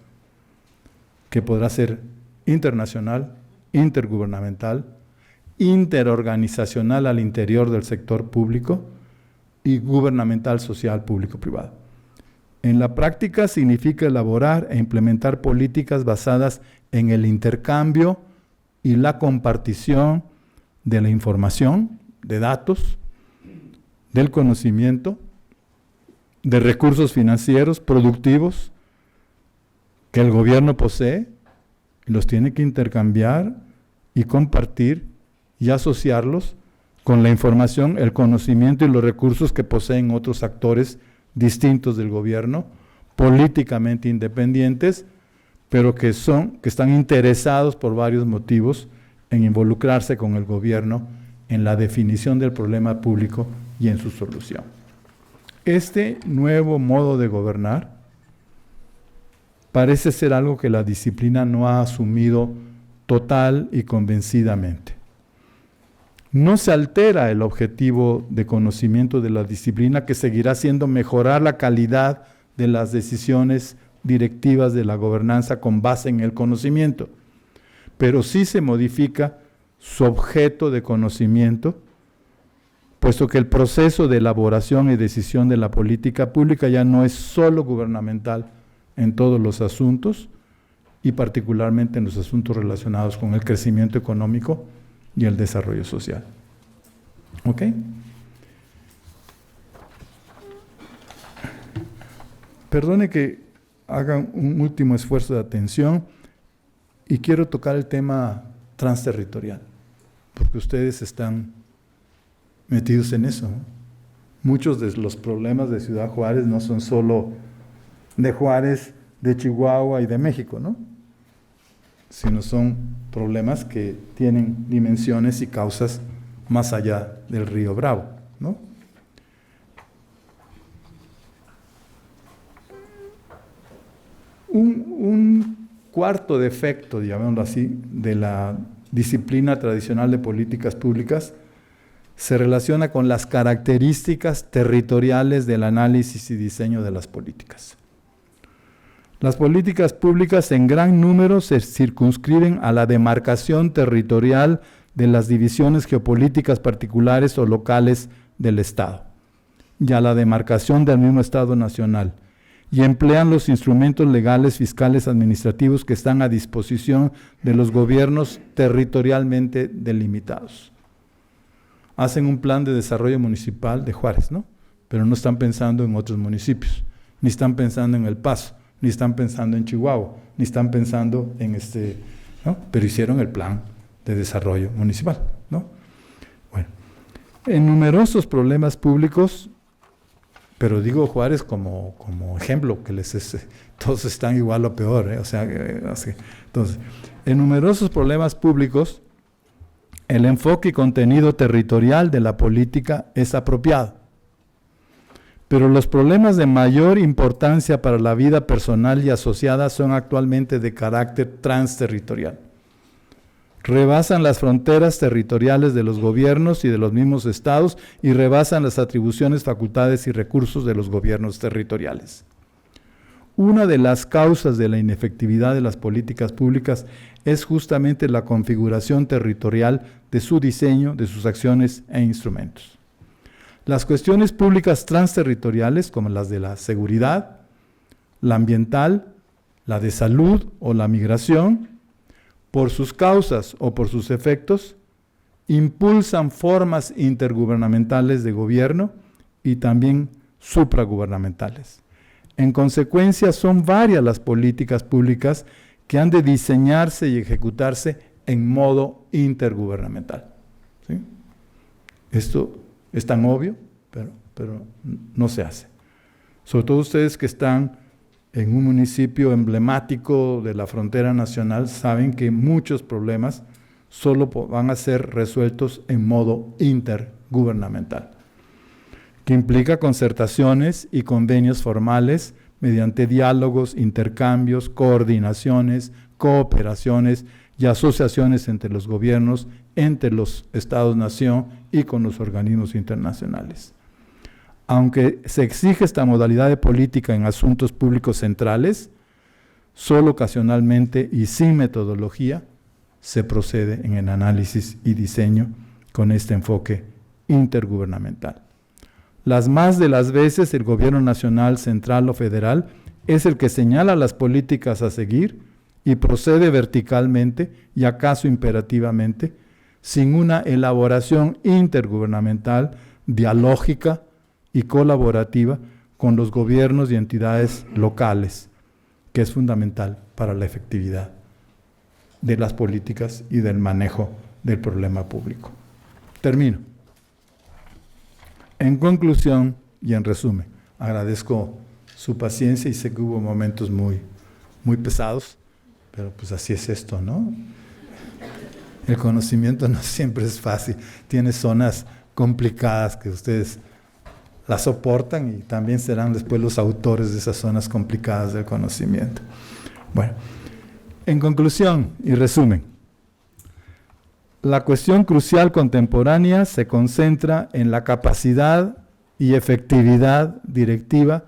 que podrá ser internacional, intergubernamental, interorganizacional al interior del sector público y gubernamental, social, público-privado. En la práctica significa elaborar e implementar políticas basadas en el intercambio y la compartición de la información, de datos, del conocimiento, de recursos financieros, productivos, que el gobierno posee, y los tiene que intercambiar y compartir y asociarlos con la información, el conocimiento y los recursos que poseen otros actores distintos del gobierno, políticamente independientes, pero que están interesados por varios motivos en involucrarse con el gobierno en la definición del problema público y en su solución. Este nuevo modo de gobernar parece ser algo que la disciplina no ha asumido total y convencidamente. No se altera el objetivo de conocimiento de la disciplina, que seguirá siendo mejorar la calidad de las decisiones directivas de la gobernanza con base en el conocimiento, pero sí se modifica su objeto de conocimiento, puesto que el proceso de elaboración y decisión de la política pública ya no es solo gubernamental en todos los asuntos, y particularmente en los asuntos relacionados con el crecimiento económico y el desarrollo social. ¿Ok? Perdone que hagan un último esfuerzo de atención y quiero tocar el tema transterritorial, porque ustedes están metidos en eso, ¿no? Muchos de los problemas de Ciudad Juárez no son solo de Juárez, de Chihuahua y de México, ¿no? Sino son problemas que tienen dimensiones y causas más allá del río Bravo, ¿no? Un cuarto defecto, llamémoslo así, de la disciplina tradicional de políticas públicas se relaciona con las características territoriales del análisis y diseño de las políticas. Las políticas públicas en gran número se circunscriben a la demarcación territorial de las divisiones geopolíticas particulares o locales del Estado y a la demarcación del mismo Estado nacional, y emplean los instrumentos legales, fiscales, administrativos que están a disposición de los gobiernos territorialmente delimitados. Hacen un plan de desarrollo municipal de Juárez, ¿no? Pero no están pensando en otros municipios, ni están pensando en El Paso, ni están pensando en Chihuahua, ni están pensando en ¿no? Pero hicieron el plan de desarrollo municipal, ¿no? Bueno, en numerosos problemas públicos, pero digo Juárez como ejemplo, que todos están igual o peor, ¿eh? Entonces, en numerosos problemas públicos, el enfoque y contenido territorial de la política es apropiado. Pero los problemas de mayor importancia para la vida personal y asociada son actualmente de carácter transterritorial. Rebasan las fronteras territoriales de los gobiernos y de los mismos estados y rebasan las atribuciones, facultades y recursos de los gobiernos territoriales. Una de las causas de la inefectividad de las políticas públicas es justamente la configuración territorial de su diseño, de sus acciones e instrumentos. Las cuestiones públicas transterritoriales, como las de la seguridad, la ambiental, la de salud o la migración, por sus causas o por sus efectos, impulsan formas intergubernamentales de gobierno y también supragubernamentales. En consecuencia, son varias las políticas públicas que han de diseñarse y ejecutarse en modo intergubernamental. ¿Sí? Esto es tan obvio, pero no se hace. Sobre todo ustedes que están en un municipio emblemático de la frontera nacional saben que muchos problemas solo van a ser resueltos en modo intergubernamental, que implica concertaciones y convenios formales mediante diálogos, intercambios, coordinaciones, cooperaciones y asociaciones entre los gobiernos, entre los estados-nación y con los organismos internacionales. Aunque se exige esta modalidad de política en asuntos públicos centrales, solo ocasionalmente y sin metodología se procede en el análisis y diseño con este enfoque intergubernamental. Las más de las veces el gobierno nacional, central o federal es el que señala las políticas a seguir y procede verticalmente y acaso imperativamente, sin una elaboración intergubernamental, dialógica y colaborativa con los gobiernos y entidades locales, que es fundamental para la efectividad de las políticas y del manejo del problema público. Termino. En conclusión y en resumen, agradezco su paciencia y sé que hubo momentos muy pesados, pero pues así es esto, ¿no? El conocimiento no siempre es fácil, tiene zonas complicadas que ustedes las soportan y también serán después los autores de esas zonas complicadas del conocimiento. Bueno, en conclusión y resumen, la cuestión crucial contemporánea se concentra en la capacidad y efectividad directiva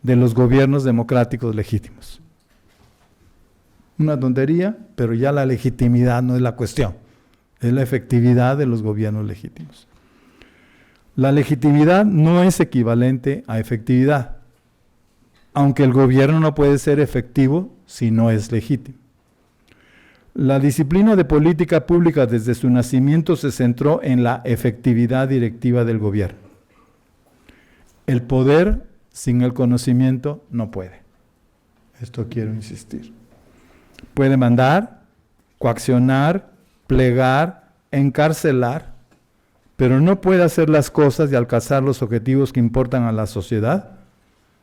de los gobiernos democráticos legítimos. Una tontería, pero ya la legitimidad no es la cuestión, es la efectividad de los gobiernos legítimos. La legitimidad no es equivalente a efectividad, aunque el gobierno no puede ser efectivo si no es legítimo. La disciplina de política pública desde su nacimiento se centró en la efectividad directiva del gobierno. El poder sin el conocimiento no puede. Esto quiero insistir. Puede mandar, coaccionar, plegar, encarcelar, pero no puede hacer las cosas y alcanzar los objetivos que importan a la sociedad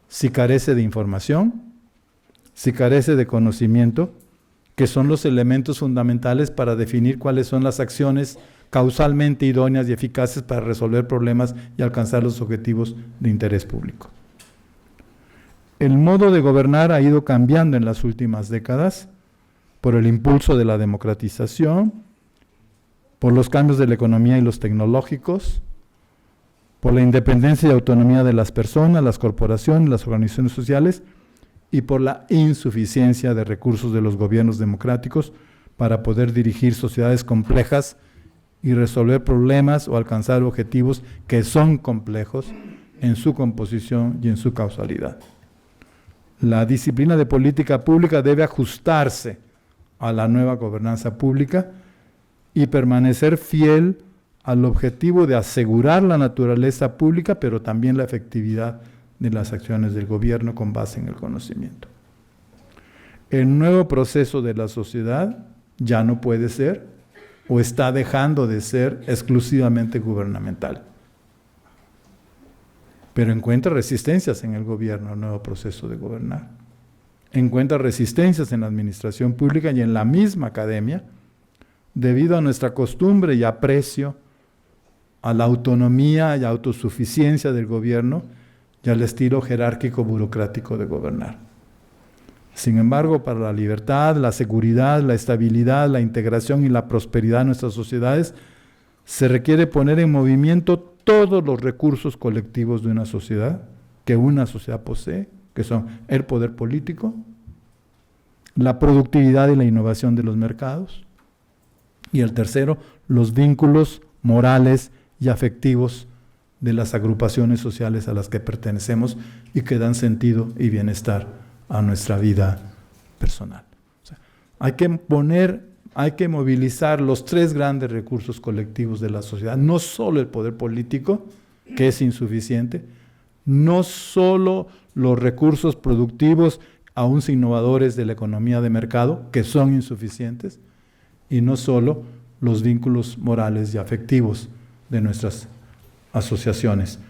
si carece de información, si carece de conocimiento, que son los elementos fundamentales para definir cuáles son las acciones causalmente idóneas y eficaces para resolver problemas y alcanzar los objetivos de interés público. El modo de gobernar ha ido cambiando en las últimas décadas por el impulso de la democratización, por los cambios de la economía y los tecnológicos, por la independencia y autonomía de las personas, las corporaciones, las organizaciones sociales, y por la insuficiencia de recursos de los gobiernos democráticos para poder dirigir sociedades complejas y resolver problemas o alcanzar objetivos que son complejos en su composición y en su causalidad. La disciplina de política pública debe ajustarse a la nueva gobernanza pública y permanecer fiel al objetivo de asegurar la naturaleza pública, pero también la efectividad de las acciones del gobierno con base en el conocimiento. El nuevo proceso de la sociedad ya no puede ser o está dejando de ser exclusivamente gubernamental. Pero encuentra resistencias en el gobierno, el nuevo proceso de gobernar. Encuentra resistencias en la administración pública y en la misma academia, debido a nuestra costumbre y aprecio a la autonomía y autosuficiencia del gobierno y al estilo jerárquico burocrático de gobernar. Sin embargo, para la libertad, la seguridad, la estabilidad, la integración y la prosperidad de nuestras sociedades, se requiere poner en movimiento todos los recursos colectivos de una sociedad, que una sociedad posee, que son el poder político, la productividad y la innovación de los mercados, y el tercero, los vínculos morales y afectivos de las agrupaciones sociales a las que pertenecemos y que dan sentido y bienestar a nuestra vida personal. O sea, hay que movilizar los tres grandes recursos colectivos de la sociedad, no solo el poder político, que es insuficiente, no solo los recursos productivos, aún innovadores de la economía de mercado, que son insuficientes, y no solo los vínculos morales y afectivos de nuestras asociaciones.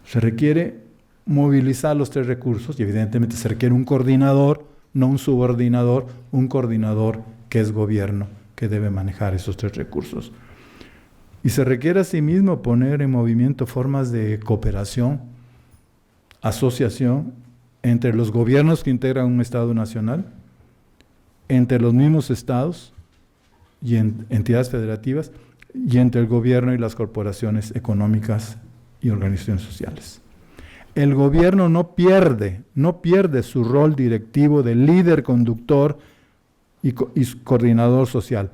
Se requiere movilizar los tres recursos y evidentemente se requiere un coordinador, no un subordinador, un coordinador que es gobierno, que debe manejar esos tres recursos. Y se requiere asimismo poner en movimiento formas de cooperación, asociación entre los gobiernos que integran un Estado nacional, entre los mismos estados y entidades federativas, y entre el gobierno y las corporaciones económicas y organizaciones sociales. El gobierno no pierde su rol directivo de líder conductor y coordinador social,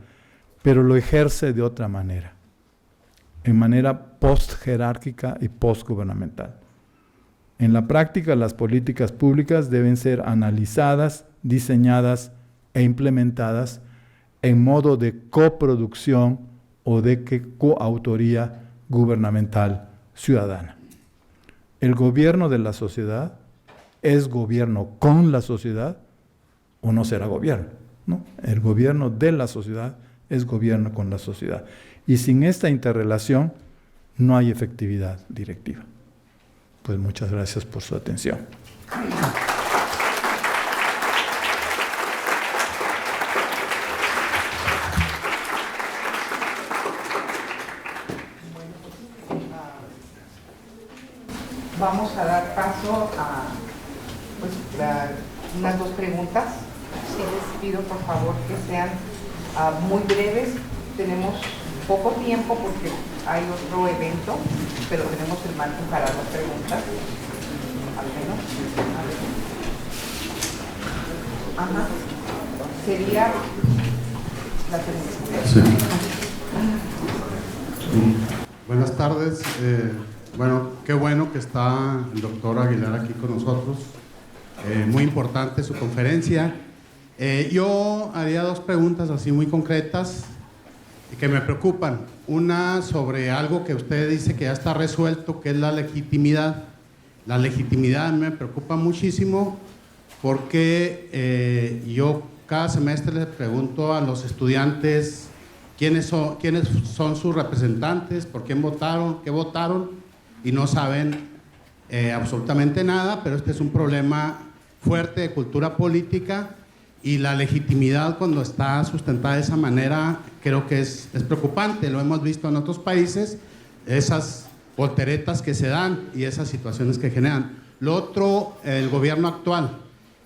pero lo ejerce de otra manera, en manera post-jerárquica y post-gubernamental. En la práctica, las políticas públicas deben ser analizadas, diseñadas e implementadas en modo de coproducción o de coautoría gubernamental ciudadana. ¿El gobierno de la sociedad es gobierno con la sociedad o no será gobierno? ¿No? El gobierno de la sociedad es gobierno con la sociedad. Y sin esta interrelación no hay efectividad directiva. Pues muchas gracias por su atención. Vamos a dar paso a unas dos preguntas. Sí, les pido por favor que sean muy breves. Tenemos poco tiempo porque hay otro evento, pero tenemos el margen para las preguntas. Al menos. Ajá. Sería la segunda. Sí. Buenas tardes. Bueno, qué bueno que está el doctor Aguilar aquí con nosotros. Muy importante su conferencia. Yo haría dos preguntas así muy concretas que me preocupan. Una sobre algo que usted dice que ya está resuelto, que es la legitimidad. La legitimidad me preocupa muchísimo porque yo cada semestre les pregunto a los estudiantes quiénes son sus representantes, por quién votaron, qué votaron, y no saben absolutamente nada, pero este es un problema fuerte de cultura política, y la legitimidad, cuando está sustentada de esa manera, creo que es preocupante. Lo hemos visto en otros países, esas volteretas que se dan y esas situaciones que generan. Lo otro, el gobierno actual.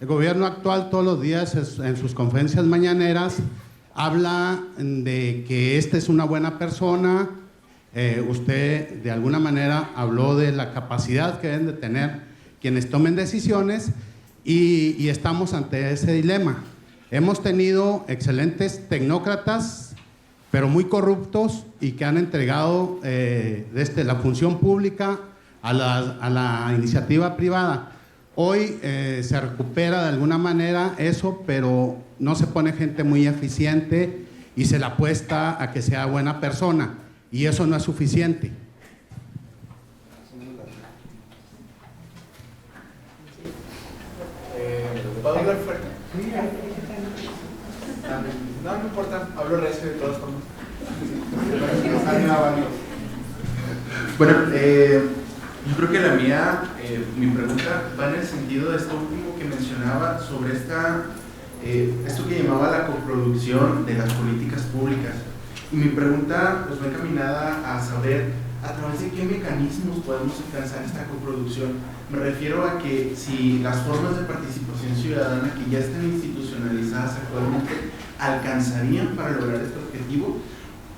El gobierno actual todos los días en sus conferencias mañaneras habla de que esta es una buena persona. Usted de alguna manera habló de la capacidad que deben de tener quienes tomen decisiones, y estamos ante ese dilema. Hemos tenido excelentes tecnócratas, pero muy corruptos, y que han entregado desde la función pública a la iniciativa privada. Hoy se recupera de alguna manera eso, pero no se pone gente muy eficiente y se le apuesta a que sea buena persona, y eso no es suficiente. ¿Puedo hablar fuerte? No, no importa, hablo recio de todas formas. Bueno, yo creo que la mía, mi pregunta va en el sentido de esto último que mencionaba sobre esto que llamaba la coproducción de las políticas públicas. Y mi pregunta pues va encaminada a saber a través de qué mecanismos podemos alcanzar esta coproducción. Me refiero a que si las formas de participación ciudadana que ya están institucionalizadas actualmente alcanzarían para lograr este objetivo,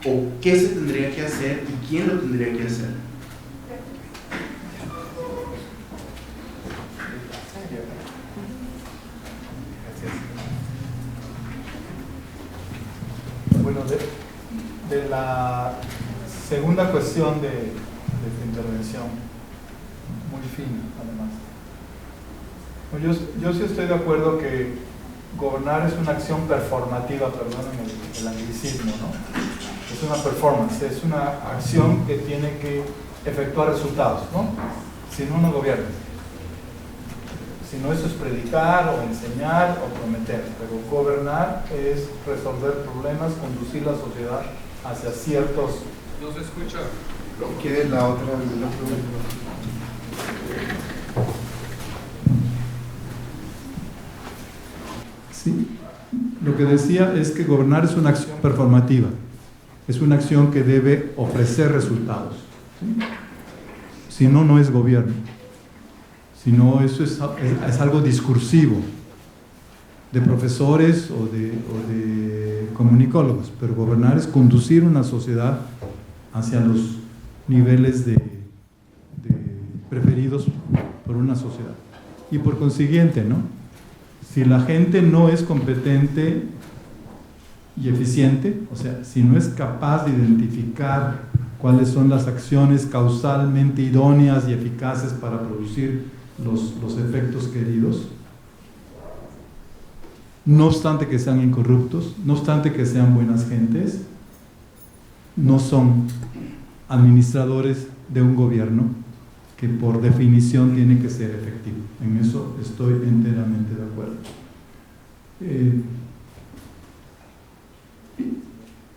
o qué se tendría que hacer y quién lo tendría que hacer. Bueno, de la segunda cuestión de tu intervención, muy fina además. Yo sí estoy de acuerdo que gobernar es una acción performativa, perdonen el anglicismo, ¿no? Es una performance, es una acción que tiene que efectuar resultados, ¿no? Si no, no gobierna. Si no, eso es predicar o enseñar o prometer, pero gobernar es resolver problemas, conducir la sociedad hacia ciertos... No se escucha. ¿Qué es la otra? Sí, lo que decía es que gobernar es una acción performativa, es una acción que debe ofrecer resultados, ¿sí? Si no, no es gobierno. Si no, eso es algo discursivo de profesores o de comunicólogos, pero gobernar es conducir una sociedad hacia los niveles preferidos por una sociedad. Y por consiguiente, ¿no? Si la gente no es competente y eficiente, o sea, si no es capaz de identificar cuáles son las acciones causalmente idóneas y eficaces para producir los efectos queridos, no obstante que sean incorruptos, no obstante que sean buenas gentes, no son administradores de un gobierno que por definición tiene que ser efectivo. En eso estoy enteramente de acuerdo.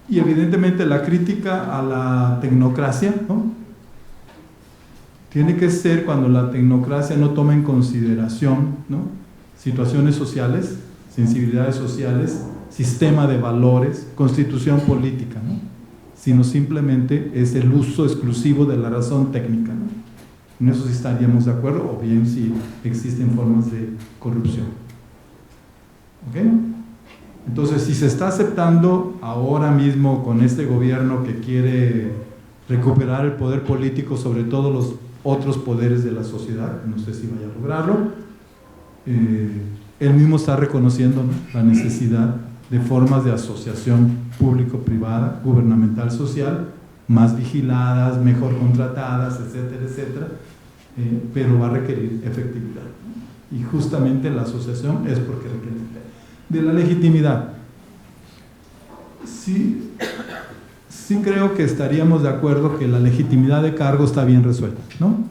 Y evidentemente la crítica a la tecnocracia, ¿no? Tiene que ser cuando la tecnocracia no toma en consideración, ¿no?, situaciones sociales, sensibilidades sociales, sistema de valores, constitución política, ¿no?, sino simplemente es el uso exclusivo de la razón técnica, ¿no? En eso sí estaríamos de acuerdo, o bien si existen formas de corrupción. ¿Ok? Entonces, si se está aceptando ahora mismo con este gobierno que quiere recuperar el poder político sobre todos los otros poderes de la sociedad, no sé si vaya a lograrlo, él mismo está reconociendo, ¿no?, la necesidad de formas de asociación público-privada, gubernamental, social, más vigiladas, mejor contratadas, etcétera, etcétera, pero va a requerir efectividad. Y justamente la asociación es porque requiere de la legitimidad. Sí creo que estaríamos de acuerdo que la legitimidad de cargo está bien resuelta, ¿no?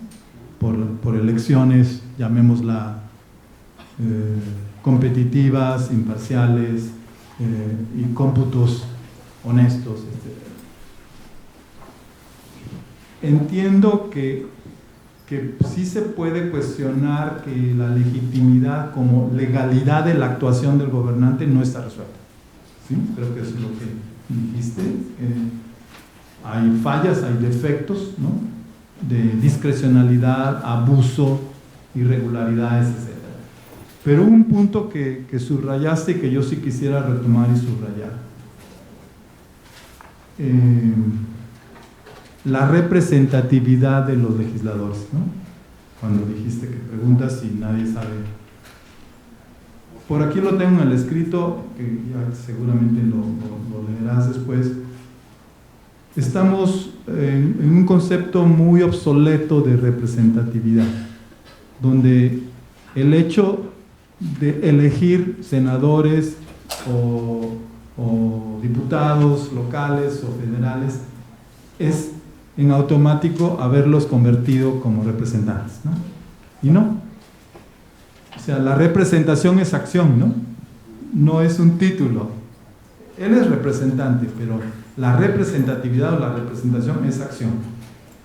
Por elecciones, llamémosla competitivas, imparciales, y cómputos honestos, etc. Entiendo que sí se puede cuestionar que la legitimidad como legalidad de la actuación del gobernante no está resuelta. ¿Sí? Creo que eso es lo que dijiste. Hay fallas, hay defectos, ¿no?, de discrecionalidad, abuso, irregularidades, etc. Pero un punto que subrayaste y que yo sí quisiera retomar y subrayar. La representatividad de los legisladores, ¿no? Cuando dijiste que preguntas y nadie sabe. Por aquí lo tengo en el escrito, que ya seguramente lo leerás después. Estamos en un concepto muy obsoleto de representatividad, donde el hecho de elegir senadores o diputados locales o federales es en automático haberlos convertido como representantes, ¿no? Y no. O sea, la representación es acción, ¿no? No es un título. Él es representante, pero la representatividad o la representación es acción.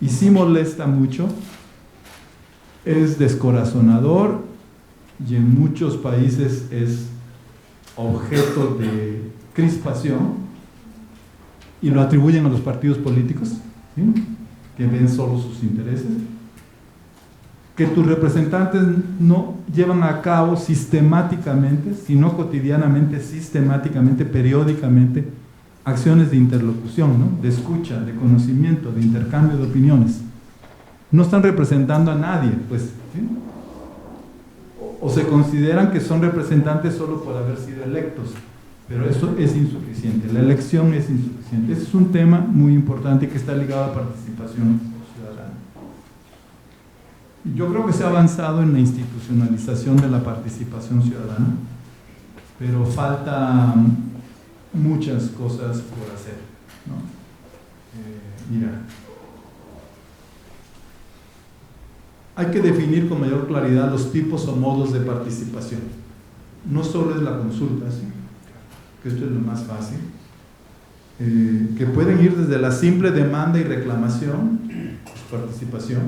Y sí molesta mucho, es descorazonador y en muchos países es objeto de crispación y lo atribuyen a los partidos políticos, ¿sí?, que ven solo sus intereses. Que tus representantes no llevan a cabo sistemáticamente, sino cotidianamente, sistemáticamente, periódicamente, acciones de interlocución, ¿no?, de escucha, de conocimiento, de intercambio de opiniones. No están representando a nadie, pues, ¿sí? O se consideran que son representantes solo por haber sido electos, pero eso es insuficiente, la elección es insuficiente. Ese es un tema muy importante que está ligado a la participación ciudadana. Yo creo que se ha avanzado en la institucionalización de la participación ciudadana, pero falta muchas cosas por hacer, ¿no? Mira, hay que definir con mayor claridad los tipos o modos de participación. No solo es la consulta, ¿sí?, que esto es lo más fácil, que pueden ir desde la simple demanda y reclamación, participación,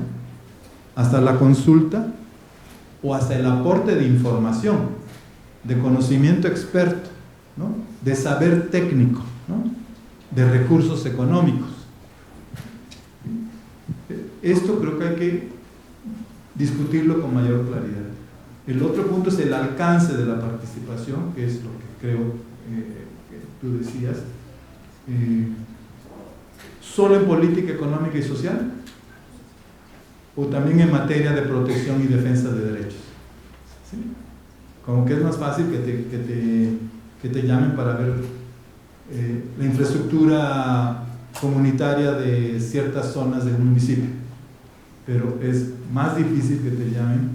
hasta la consulta o hasta el aporte de información, de conocimiento experto, ¿no?, de saber técnico, ¿no?, de recursos económicos. Esto creo que hay que discutirlo con mayor claridad. El otro punto es el alcance de la participación, que es lo que creo que tú decías. ¿Solo en política económica y social? ¿O también en materia de protección y defensa de derechos? ¿Sí? Como que es más fácil que te llamen para ver la infraestructura comunitaria de ciertas zonas del municipio, pero es más difícil que te llamen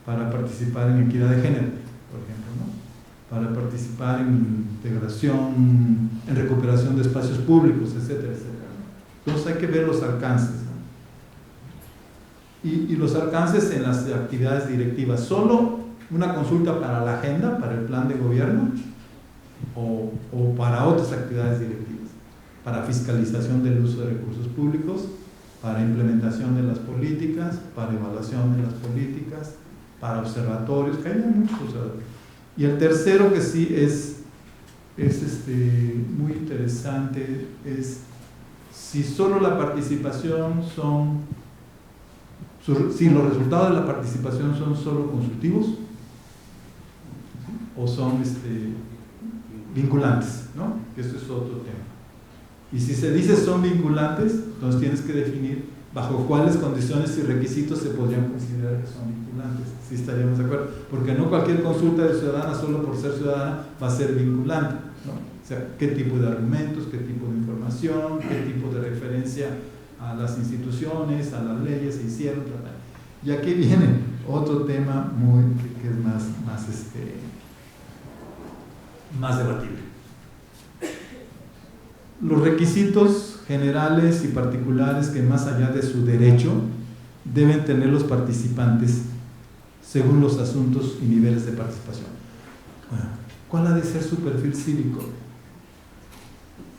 para participar en equidad de género, por ejemplo, ¿no?, para participar en integración, en recuperación de espacios públicos, etcétera, etcétera. Entonces hay que ver los alcances, ¿no? Y los alcances en las actividades directivas. ¿Solo una consulta para la agenda, para el plan de gobierno, o para otras actividades directivas? Para fiscalización del uso de recursos públicos, para implementación de las políticas, para evaluación de las políticas, para observatorios, que hay muchos observatorios. Y el tercero, que sí es muy interesante, es si solo la participación si los resultados de la participación son solo consultivos, ¿sí?, o son vinculantes, ¿no?, que esto es otro tema. Y si se dice son vinculantes, entonces tienes que definir bajo cuáles condiciones y requisitos se podrían considerar que son vinculantes. Sí estaríamos de acuerdo, porque no cualquier consulta de ciudadana solo por ser ciudadana va a ser vinculante, ¿no? O sea, qué tipo de argumentos, qué tipo de información, qué tipo de referencia a las instituciones, a las leyes se hicieron, y aquí viene otro tema que es más debatible. Los requisitos generales y particulares que más allá de su derecho deben tener los participantes según los asuntos y niveles de participación. ¿Cuál ha de ser su perfil cívico?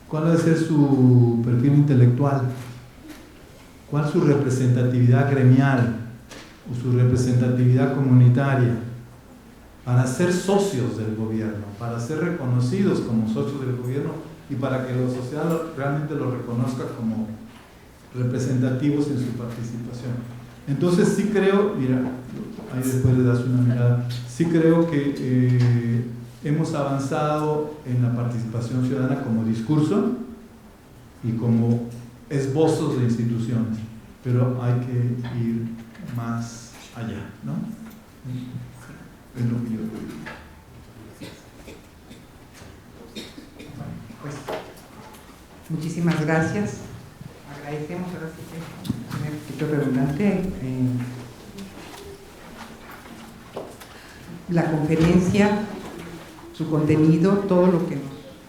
¿Cuál debe ser su perfil intelectual? ¿Cuál es su representatividad gremial o su representatividad comunitaria? Para ser socios del gobierno, para ser reconocidos como socios del gobierno y para que la sociedad realmente los reconozca como representativos en su participación. Entonces sí creo, mira, ahí después le das una mirada, sí creo que hemos avanzado en la participación ciudadana como discurso y como esbozos de instituciones, pero hay que ir más allá, ¿no? Es lo que yo digo. Pues, muchísimas gracias. Agradecemos, ahora sí que, un poquito redundante, la conferencia, su contenido, todo lo que nos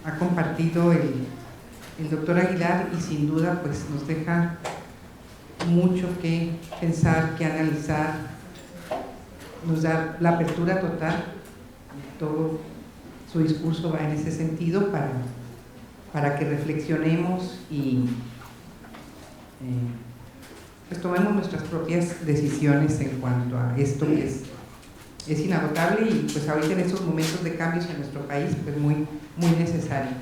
ha compartido el doctor Aguilar, y sin duda pues nos deja mucho que pensar, que analizar, nos da la apertura total, todo su discurso va en ese sentido para que reflexionemos y pues tomemos nuestras propias decisiones en cuanto a esto que es inagotable y pues ahorita en estos momentos de cambios en nuestro país pues muy necesario.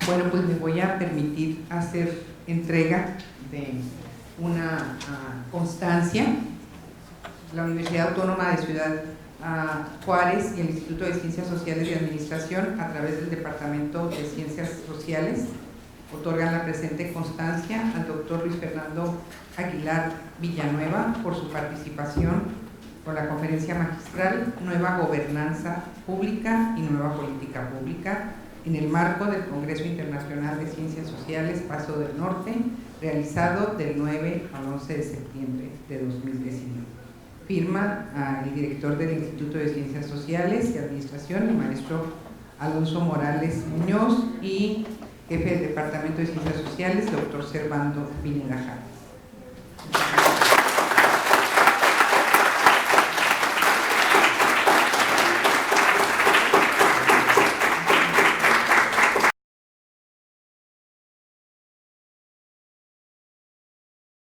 Bueno, pues me voy a permitir hacer entrega de una constancia. La Universidad Autónoma de Ciudad Juárez y el Instituto de Ciencias Sociales y Administración, a través del Departamento de Ciencias Sociales, otorgan la presente constancia al doctor Luis Fernando Aguilar Villanueva por su participación con la conferencia magistral Nueva Gobernanza Pública y Nueva Política Pública en el marco del Congreso Internacional de Ciencias Sociales Paso del Norte, realizado del 9 al 11 de septiembre de 2019. Firma el director del Instituto de Ciencias Sociales y Administración, el maestro Alonso Morales Muñoz, y jefe del Departamento de Ciencias Sociales, doctor Servando Pineda Jara.